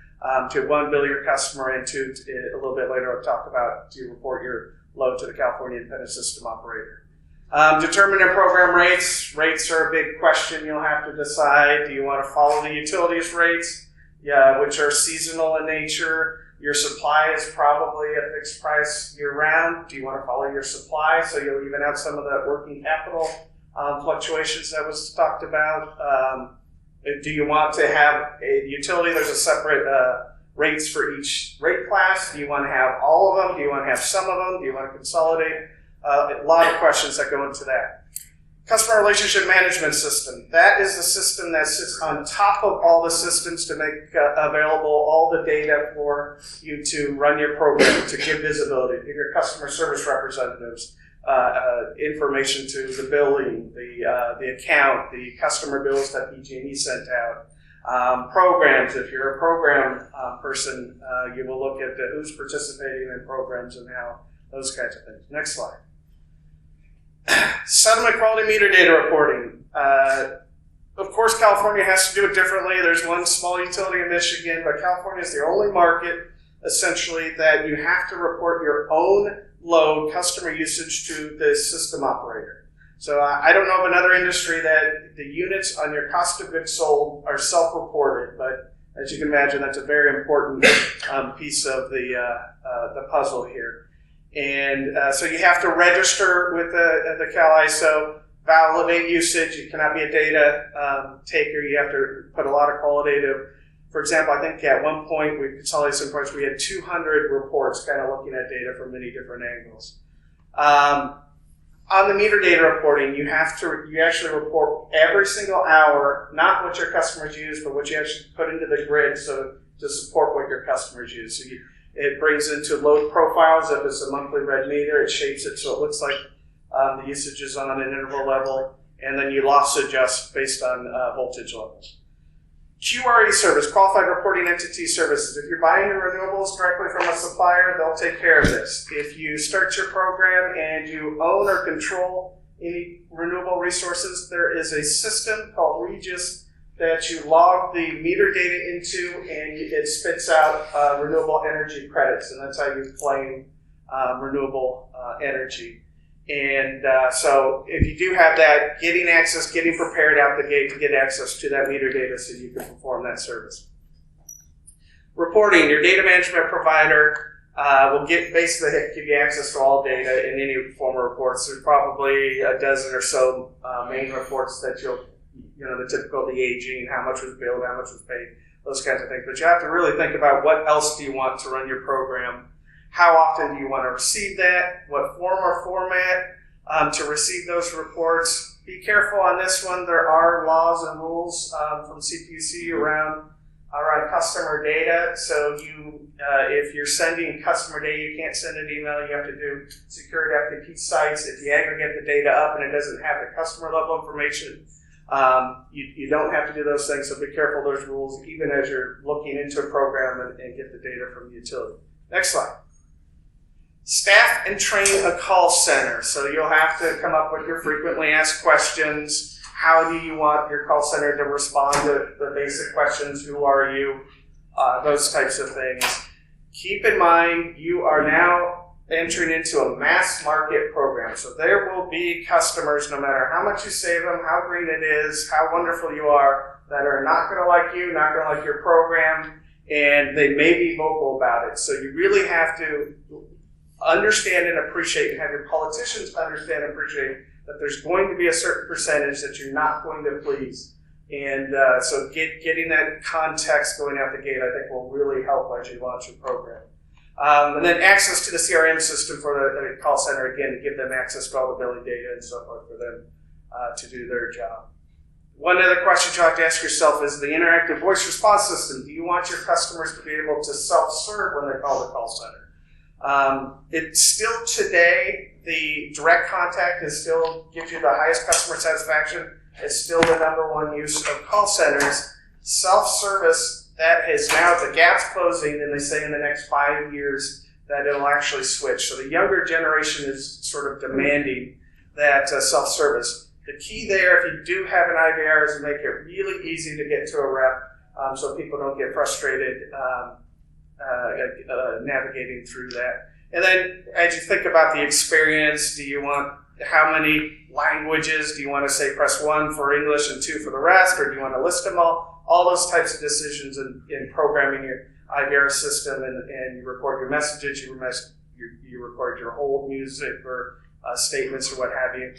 to one, bill your customer, and two, a little bit later I'll talk about to report your load to the California Independent System Operator. Determine your program rates. Rates are a big question you'll have to decide. Do you want to follow the utilities rates, which are seasonal in nature? Your supply is probably a fixed price year-round. Do you want to follow your supply so you'll even out some of the working capital fluctuations that was talked about? Do you want to have a utility? There's a separate rates for each rate class. Do you want to have all of them? Do you want to have some of them? Do you want to consolidate? A lot of questions that go into that. Customer Relationship Management System. That is the system that sits on top of all the systems to make available all the data for you to run your program, to give visibility, to give your customer service representatives information to the billing, the account, the customer bills that PG&E sent out. Programs, if you're a program person, you will look at who's participating in programs and how, those kinds of things. Next slide. Settlement quality meter data reporting. Of course, California has to do it differently. There's one small utility in Michigan, but California is the only market, essentially, that you have to report your own load, customer usage, to the system operator. So I don't know of another industry that the units on your cost of goods sold are self-reported, but as you can imagine, that's a very important piece of the puzzle here. And so you have to register with the Cal ISO, validate usage. You cannot be a data taker. You have to put a lot of qualitative. For example, I think at one point we consolidated some reports. We had 200 reports kind of looking at data from many different angles. On the meter data reporting, you actually report every single hour, not what your customers use, but what you actually put into the grid to support what your customers use. So it brings into load profiles. If it's a monthly read meter, it shapes it so it looks like the usage is on an interval level, and then you loss adjust based on voltage levels. QRE service, Qualified Reporting Entity Services. If you're buying your renewables directly from a supplier, they'll take care of this. If you start your program and you own or control any renewable resources, there is a system called Regis that you log the meter data into, and it spits out renewable energy credits, and that's how you claim renewable energy. And so if you do have that, getting prepared out the gate to get access to that meter data so you can perform that service. Reporting, your data management provider will basically give you access to all data in any form of reports. There's probably a dozen or so main reports that the typical, the aging, how much was billed, how much was paid, those kinds of things. But you have to really think about what else do you want to run your program. How often do you want to receive that? What form or format to receive those reports? Be careful on this one. There are laws and rules from CPUC around customer data. So if you're sending customer data, you can't send an email. You have to do secured FTP sites. If you aggregate the data up and it doesn't have the customer level information, you don't have to do those things. So be careful of those rules, even as you're looking into a program and get the data from the utility. Next slide. Staff and train a call center. So you'll have to come up with your frequently asked questions. How do you want your call center to respond to the basic questions? Who are you? Those types of things. Keep in mind, you are now entering into a mass market program. So there will be customers, no matter how much you save them, how green it is, how wonderful you are, that are not going to like you, not going to like your program, and they may be vocal about it. So you really have to understand and appreciate, and have your politicians understand and appreciate that there's going to be a certain percentage that you're not going to please. And so getting that context going out the gate, I think, will really help as you launch your program. And then access to the CRM system for the call center, again, to give them access to all the billing data and so forth for them to do their job. One other question you have to ask yourself is the interactive voice response system. Do you want your customers to be able to self-serve when they call the call center? It's still today, the direct contact still gives you the highest customer satisfaction. It's still the number one use of call centers. Self-service, that is now, the gap's closing, and they say in the next 5 years that it'll actually switch. So the younger generation is sort of demanding that self-service. The key there, if you do have an IVR, is to make it really easy to get to a rep so people don't get frustrated navigating through that. And then as you think about the experience, how many languages? Do you want to say press 1 for English and 2 for the rest, or do you want to list them all? All those types of decisions in programming your IVR system, and you record your messages, you record your hold music or statements or what have you.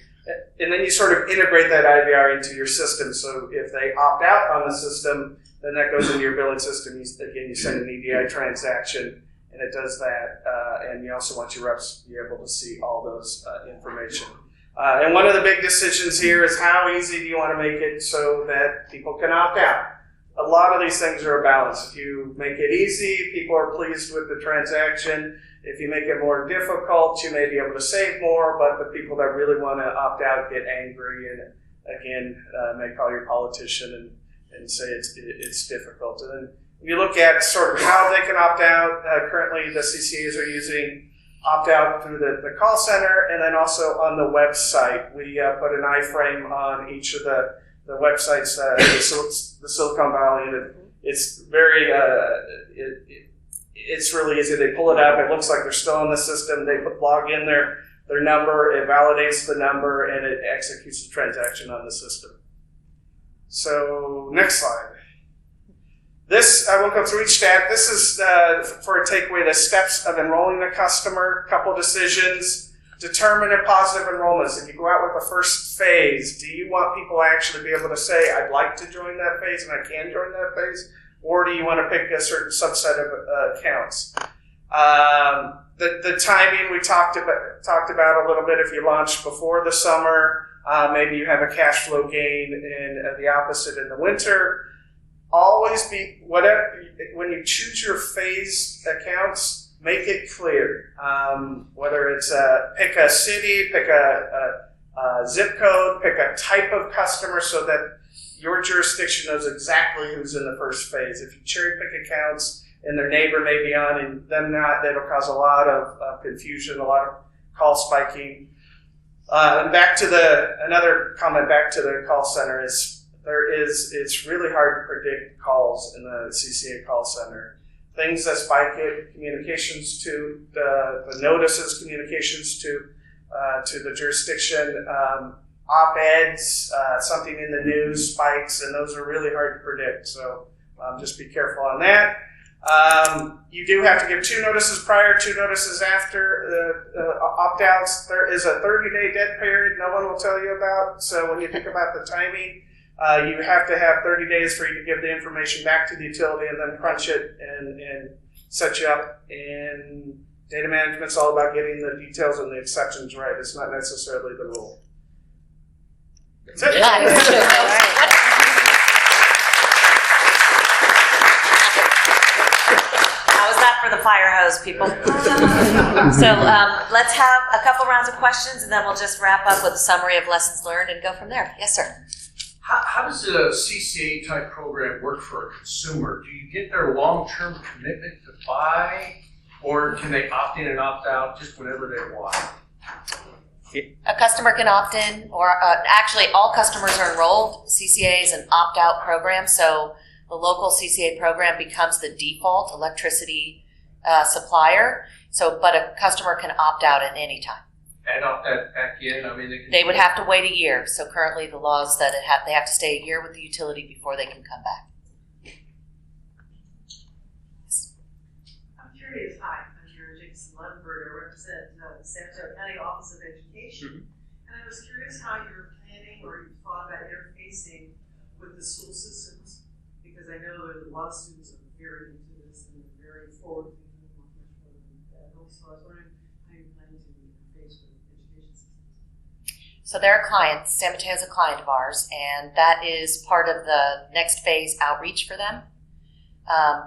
And then you sort of integrate that IVR into your system. So if they opt out on the system, then that goes into your billing system. You send an EDI transaction, and it does that. And you also want your reps to be able to see all those information. And one of the big decisions here is how easy do you want to make it so that people can opt out? A lot of these things are a balance. If you make it easy, people are pleased with the transaction. If you make it more difficult, you may be able to save more, but the people that really want to opt out get angry and, again, may call your politician and say it's difficult. And then if you look at sort of how they can opt out, currently the CCAs are using opt out through the call center, and then also on the website. We put an iframe on each of the websites, the Silicon Valley, and it's very, it's really easy. They pull it up, it looks like they're still in the system, they log in their number, it validates the number, and it executes the transaction on the system. So, next slide. This, I won't go through each step. This is for a takeaway, the steps of enrolling a customer, couple decisions. Determine a positive enrollments. If you go out with the first phase, do you want people to actually be able to say, I'd like to join that phase and I can join that phase? Or do you want to pick a certain subset of accounts? The timing we talked about a little bit. If you launch before the summer, maybe you have a cash flow gain, and the opposite in the winter. Always be whatever when you choose your phase accounts, make it clear. Whether it's pick a city, pick a zip code, pick a type of customer, so that your jurisdiction knows exactly who's in the first phase. If you cherry pick accounts and their neighbor may be on and them not, that'll cause a lot of confusion, a lot of call spiking. And another comment back to the call center is it's really hard to predict calls in the CCA call center. Things that spike it, communications to the notices, communications to the jurisdiction, op-eds, something in the news spikes, and those are really hard to predict. So just be careful on that. You do have to give 2 notices prior, 2 notices after the opt-outs. There is a 30-day dead period no one will tell you about. So when you think about the timing, you have to have 30 days for you to give the information back to the utility and then crunch it and set you up. And data management's all about getting the details and the exceptions right. It's not necessarily the rule. That's it. For the fire hose, people. So let's have a couple rounds of questions, and then we'll just wrap up with a summary of lessons learned and go from there. Yes, sir. How does a CCA type program work for a consumer? Do you get their long-term commitment to buy, or can they opt in and opt out just whenever they want? A customer can opt in, or actually all customers are enrolled. CCA is an opt-out program, so the local CCA program becomes the default electricity supplier. So, but a customer can opt out at any time. And opt that back in? I mean, they would have to wait a year. So currently the law is that they have to stay a year with the utility before they can come back. I'm curious. Hi, I'm Jared Jackson Lundberg. I represent the San Antonio County Office of Education. And I was curious how you're planning or you thought about interfacing with the school systems, because I know that a lot of students are very into this and very forward-thinking. So I was wondering how you're planning to interface with education systems. So they're a client. San Mateo is a client of ours, and that is part of the next phase outreach for them.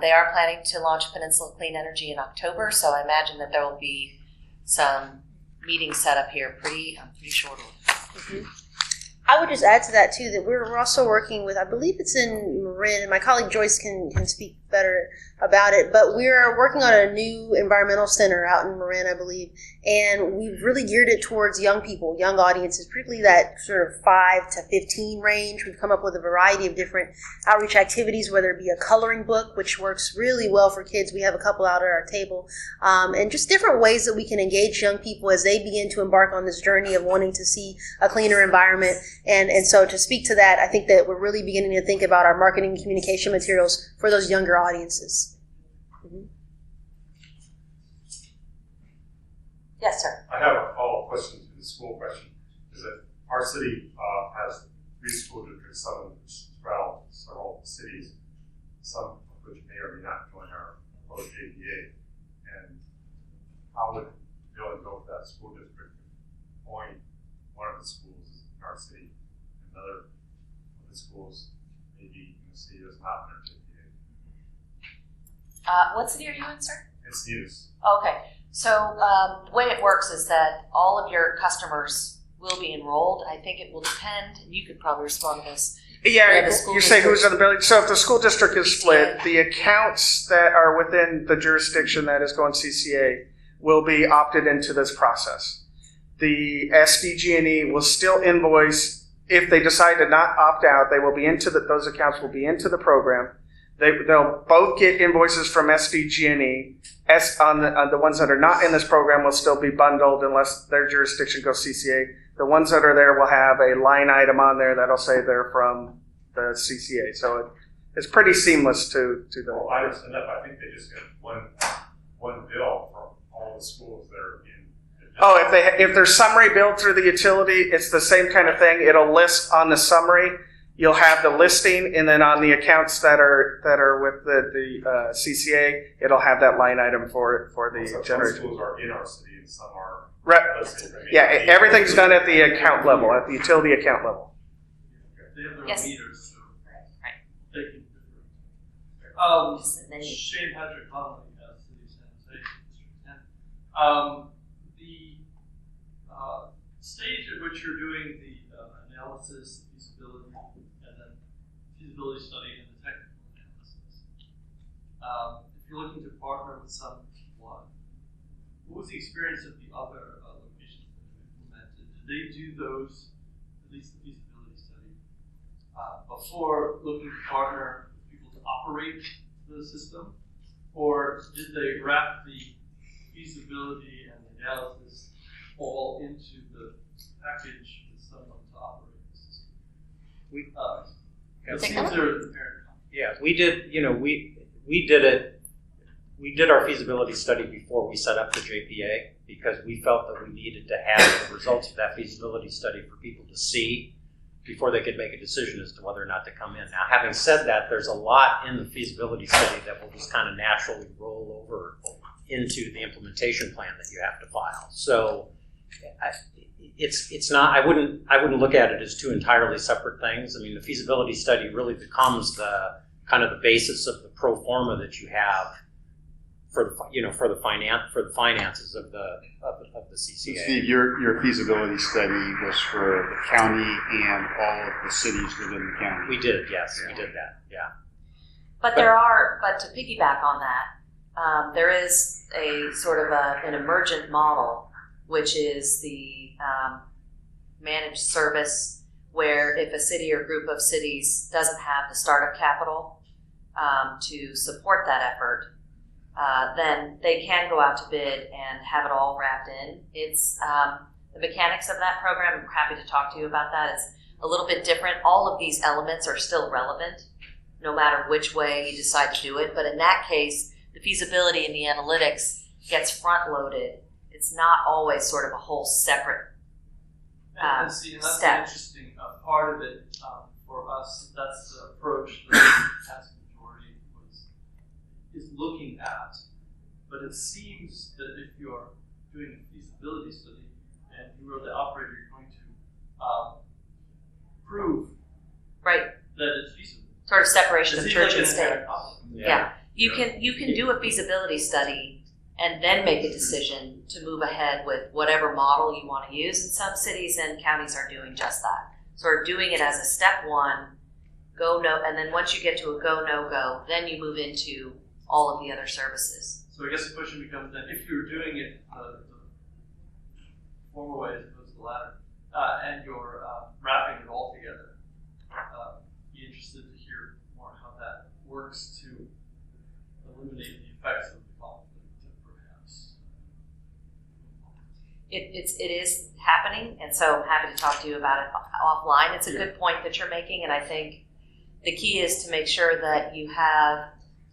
They are planning to launch Peninsula Clean Energy in October, so I imagine that there will be some meetings set up here pretty shortly. Mm-hmm. I would just add to that too that we're also working with, I believe it's in Marin, and my colleague Joyce can speak better about it, but we're working on a new environmental center out in Marin, I believe, and we've really geared it towards young people, young audiences, particularly that sort of 5 to 15 range. We've come up with a variety of different outreach activities, whether it be a coloring book, which works really well for kids. We have a couple out at our table, and just different ways that we can engage young people as they begin to embark on this journey of wanting to see a cleaner environment. And so to speak to that, I think that we're really beginning to think about our marketing and communication materials for those younger audiences. Mm-hmm. Yes, sir. I have a follow-up question to the school question. Is that our city has 3 school districts, some of which straddle several cities, some of which may or may not join our proposed JDA. And how would Bill go for that school district point one of the schools in our city, another of the schools maybe in the city does not enter JDA? What city are you in, sir? It's news. Okay. So the way it works is that all of your customers will be enrolled. I think it will depend, and you could probably respond to this. Yeah, you say who's in the building. So if the school district is split, the accounts that are within the jurisdiction that is going CCA will be opted into this process. The SDG&E will still invoice. If they decide to not opt out, they will be those accounts will be into the program. They'll both get invoices from SDG&E. On the ones that are not in this program will still be bundled unless their jurisdiction goes CCA. The ones that are there will have a line item on there that'll say they're from the CCA. So it's pretty seamless to the. Well, I understand that, but I think they just get one bill from all the schools that are in. Oh, if their summary billed through the utility, it's the same kind of thing. It'll list on the summary you'll have the listing, and then on the accounts that are with the CCA, it'll have that line item for the Some generation. schools are in our city and some are listed. Yeah, everything's done at the account level, at the utility account level. They have their Yes. own meters, so Right. they can differ. And then you- Shane Patrick Connolly, City of San Jose, District 10. The stage at which you're doing the analysis, feasibility, and then feasibility study and the technical analysis. If you're looking to partner with someone, what was the experience of the other locations that have implemented? Did they do those, at least the feasibility study, before looking to partner with people to operate the system? Or did they wrap the feasibility and the analysis all into the package with someone to operate the system? It seems they're the parent company. Yeah, we did, we did our feasibility study before we set up the JPA because we felt that we needed to have the results of that feasibility study for people to see before they could make a decision as to whether or not to come in. Now, having said that, there's a lot in the feasibility study that will just kind of naturally roll over into the implementation plan that you have to file. So it's not, I wouldn't look at it as two entirely separate things. I mean, the feasibility study really becomes the kind of the basis of the pro forma that you have for the finances of the CCA. Steve, your feasibility study was for the county and all of the cities within the county. We did, yes, we did that, yeah. But to piggyback on that, there is a sort of an emergent model, which is the managed service, where if a city or group of cities doesn't have the startup capital to support that effort, then they can go out to bid and have it all wrapped in. It's the mechanics of that program. I'm happy to talk to you about that. It's a little bit different. All of these elements are still relevant, no matter which way you decide to do it. But in that case, the feasibility and the analytics gets front loaded. It's not always sort of a whole separate And that's step. an interesting part of it for us. That's the approach that the task majority is looking at. But it seems that if you're doing a feasibility study and you are the operator, you're going to prove Right. that it's feasible. Sort of separation It of seems church like and an state. inherent conflict. Yeah. You can do a feasibility study and then make a decision to move ahead with whatever model you want to use. And some cities and counties are doing just that. Sort of doing it as a step one, go no, and then once you get to a go no go, then you move into all of the other services. So I guess the question becomes then, if you're doing it the former way as opposed to the latter, and you're wrapping it all together, be interested to hear more how that works to eliminate the effects of the conflict, perhaps. It is happening, and so I'm happy to talk to you about it offline. It's a good point that you're making, and I think the key is to make sure that you have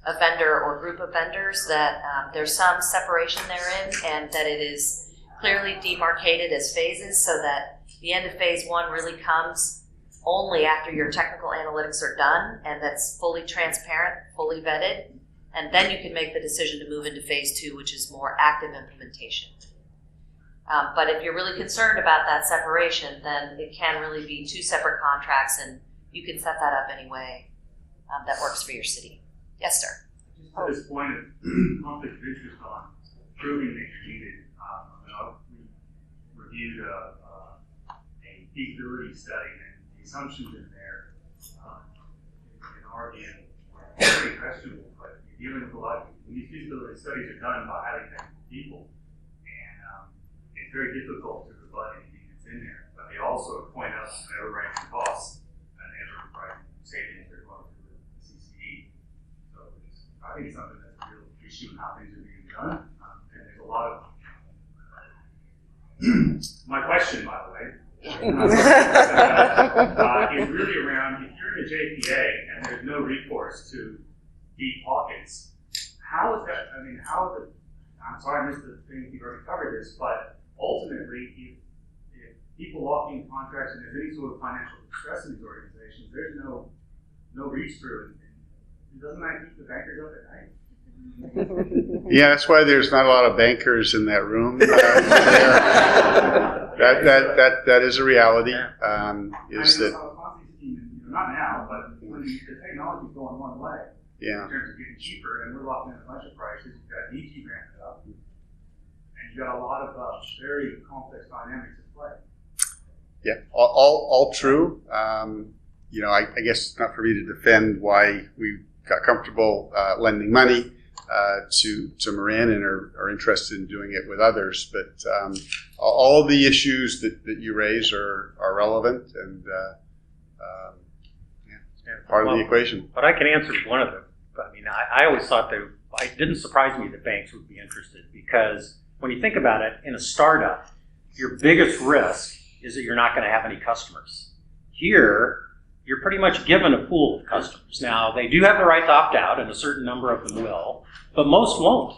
a vendor or group of vendors that there's some separation therein, and that it is clearly demarcated as phases, so that the end of phase one really comes only after your technical analytics are done, and that's fully transparent, fully vetted, and then you can make the decision to move into phase two, which is more active implementation. But if you're really concerned about that separation, then it can really be two separate contracts, and you can set that up any way that works for your city. Yes, sir. Just to this point of conflict of interest on proving that you're needed, we reviewed a feasibility study, and the assumptions in there, in our view, are very questionable. But you're dealing with a lot. These feasibility studies are done by highly technical people, and it's very difficult to rebut anything that's in there. But they also point out that they're writing costs and they're writing savings they're going through the CCE. So I think it's something that's a real issue in how things are being done. And there's a lot of my question, by the way, is really around if you're in a JPA and there's no recourse to deep pockets, how is that? I mean, I'm sorry I missed the thing, you've already covered this, but ultimately, if people locking in contracts, and there's any sort of financial distress in these organizations, there's no reach through it. Doesn't that keep the bankers up at night? Yeah, that's why there's not a lot of bankers in that room. That is a reality. Is that not now, but when the technology is going one way, yeah, in terms of getting cheaper, and we're locking in a bunch of prices. You've got DG ramping up, and you've got a lot of very complex dynamics at play. Yeah, all true. I guess it's not for me to defend why we got comfortable lending money to Marin and are interested in doing it with others. But all of the issues that you raise are relevant and part of the equation. But I can answer one of them. I mean, I always thought that it didn't surprise me that banks would be interested, because when you think about it, in a startup, your biggest risk is that you're not going to have any customers. Here, you're pretty much given a pool of customers. Now, they do have the right to opt out, and a certain number of them will, but most won't.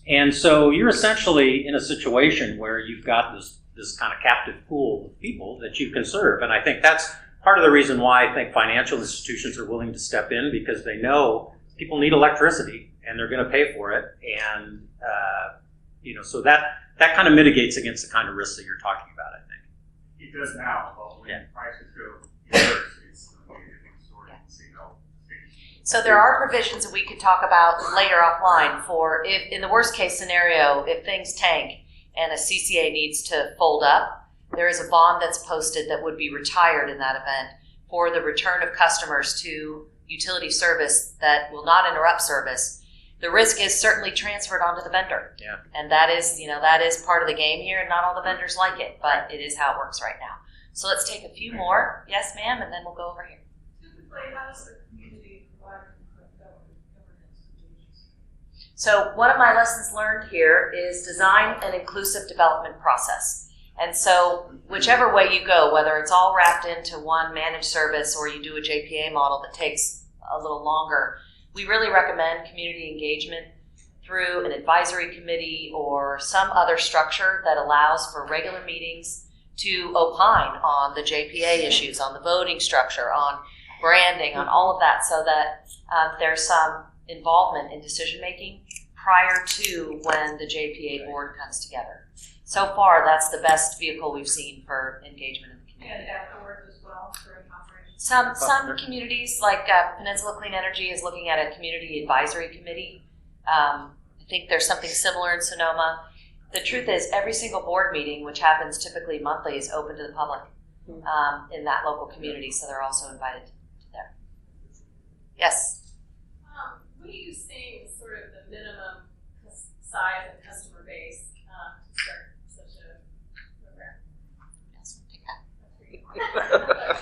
And so you're essentially in a situation where you've got this kind of captive pool of people that you can serve. And I think that's part of the reason why I think financial institutions are willing to step in, because they know people need electricity and they're going to pay for it. And, so that kind of mitigates against the kind of risks that you're talking about, I think. It does now, but when prices go it's a different story. So there are provisions that we could talk about later offline for if, in the worst case scenario, if things tank and a CCA needs to fold up, there is a bond that's posted that would be retired in that event for the return of customers to utility service that will not interrupt service. The risk is certainly transferred onto the vendor. Yeah. And that is part of the game here, and not all the vendors like it, but it is how it works right now. So let's take a few more. Yes, ma'am, and then we'll go over here. Typically, how does the community provide governance to changes? So one of my lessons learned here is design an inclusive development process. And so whichever way you go, whether it's all wrapped into one managed service or you do a JPA model that takes a little longer, we really recommend community engagement through an advisory committee or some other structure that allows for regular meetings to opine on the JPA issues, on the voting structure, on branding, on all of that, so that there's some involvement in decision making prior to when the JPA board comes together. So far, that's the best vehicle we've seen for engagement in the community. And afterwards as well, during operations? Some communities, like Peninsula Clean Energy, is looking at a community advisory committee. I think there's something similar in Sonoma. The truth is, every single board meeting, which happens typically monthly, is open to the public in that local community, so they're also invited to there. Yes? What do you think is sort of the minimum size of customer base to start such a program? Yes, we'll take that.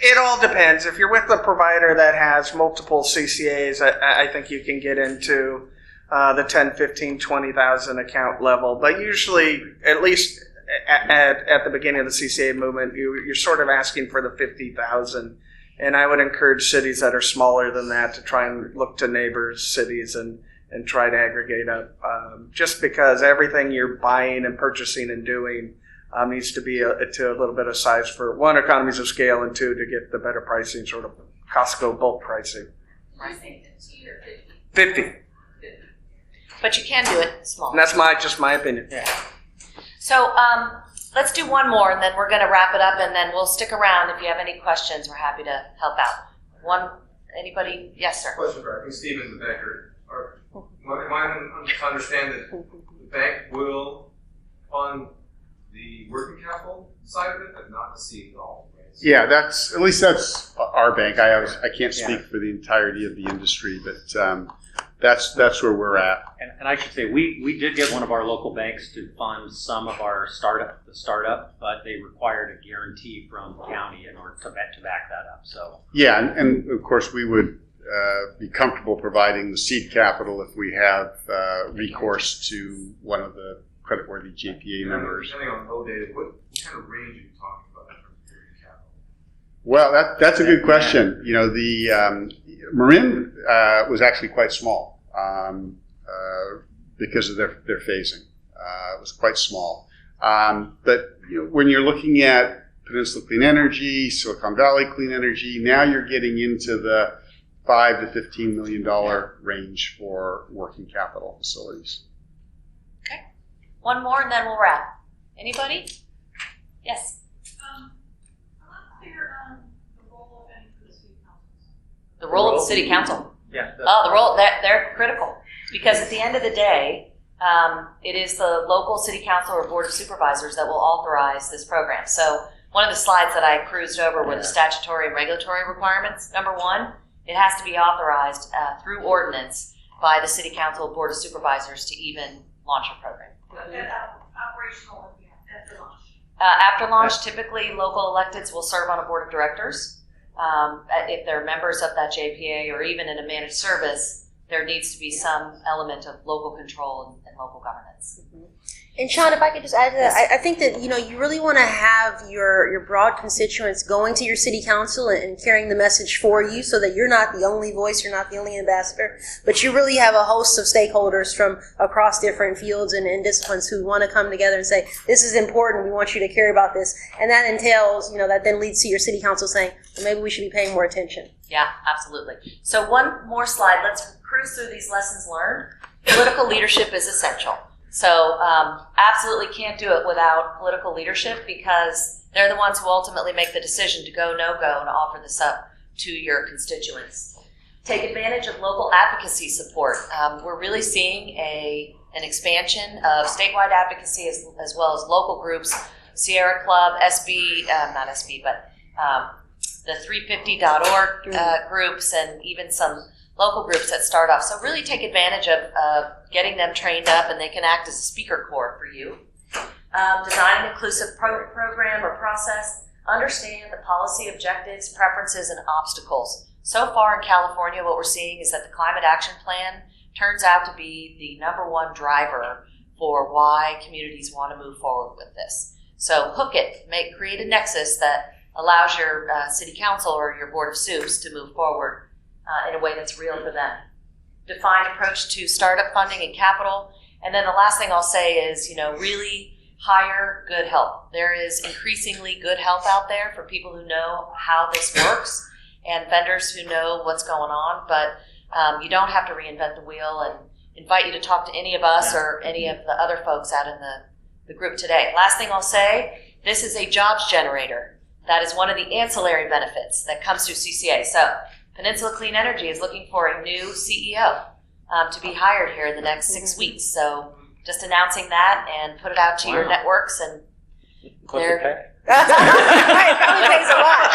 It all depends. If you're with a provider that has multiple CCAs, I think you can get into the 10, 15, 20,000 account level. But usually, at least at the beginning of the CCA movement, you're sort of asking for the 50,000. And I would encourage cities that are smaller than that to try and look to neighbors cities and try to aggregate up. Just because everything you're buying and purchasing and doing needs to be to a little bit of size for, one, economies of scale, and two, to get the better pricing, sort of Costco bulk pricing. Do you think 15 or 50? 50. But you can do it small. And that's just my opinion. Yeah. So let's do one more, and then we're going to wrap it up, and then we'll stick around. If you have any questions, we're happy to help out. Anybody? Yes, sir. Question for, I think Stephen the banker. Am I to understand that the bank will fund the working capital side of it, but not the seed at all? Right? Yeah, that's our bank. I can't speak for the entirety of the industry, but that's where we're at. And I should say, we did get one of our local banks to fund some of our startup, but they required a guarantee from the county in order to back that up. So yeah, and of course we would be comfortable providing the seed capital if we have recourse to one of the creditworthy JPA members. Depending on low data, what kind of range are you talking about in terms of working capital? Well, that's a good question. The Marin was actually quite small because of their phasing. It was quite small. But when you're looking at Peninsula Clean Energy, Silicon Valley Clean Energy, now you're getting into the $5 to $15 million range for working capital facilities. Okay. One more and then we'll wrap. Anybody? Yes. I'm not clear on the role of any for the city councils. The role of the city council. Yeah. Oh, the role, they're critical. Because at the end of the day, it is the local city council or board of supervisors that will authorize this program. So one of the slides that I cruised over were the statutory and regulatory requirements. Number one, it has to be authorized through ordinance by the city council, board of supervisors to even launch a program. Operational after launch. After launch, typically local electeds will serve on a board of directors. If they're members of that JPA or even in a managed service, there needs to be some element of local control and local governance. And Shawn, if I could just add to that, I think that, you really want to have your broad constituents going to your city council and carrying the message for you so that you're not the only voice, you're not the only ambassador, but you really have a host of stakeholders from across different fields and disciplines who want to come together and say, this is important, we want you to care about this. And that entails, that then leads to your city council saying, well, maybe we should be paying more attention. Yeah, absolutely. So one more slide. Let's cruise through these lessons learned. Political leadership is essential. So absolutely can't do it without political leadership because they're the ones who ultimately make the decision to go, no-go, and offer this up to your constituents. Take advantage of local advocacy support. We're really seeing an expansion of statewide advocacy as well as local groups, Sierra Club, not SB, but the 350.org groups and even some local groups that start off. So really take advantage of getting them trained up and they can act as a speaker corps for you. Design an inclusive program or process. Understand the policy objectives, preferences, and obstacles. So far in California, what we're seeing is that the Climate Action Plan turns out to be the number one driver for why communities want to move forward with this. So hook it, create a nexus that allows your city council or your board of soups to move forward in a way that's real for them. Define approach to startup funding and capital. And then the last thing I'll say is, really hire good help. There is increasingly good help out there for people who know how this works and vendors who know what's going on, but you don't have to reinvent the wheel, and invite you to talk to any of us or any of the other folks out in the group today. Last thing I'll say, this is a jobs generator. That is one of the ancillary benefits that comes through CCA. So Peninsula Clean Energy is looking for a new CEO to be hired here in the next 6 weeks. So just announcing that and put it out to your networks and they're... It probably pays a lot.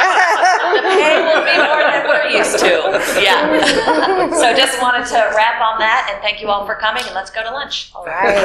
The pay will be more than we're used to. Yeah. So just wanted to wrap on that and thank you all for coming and let's go to lunch. All right.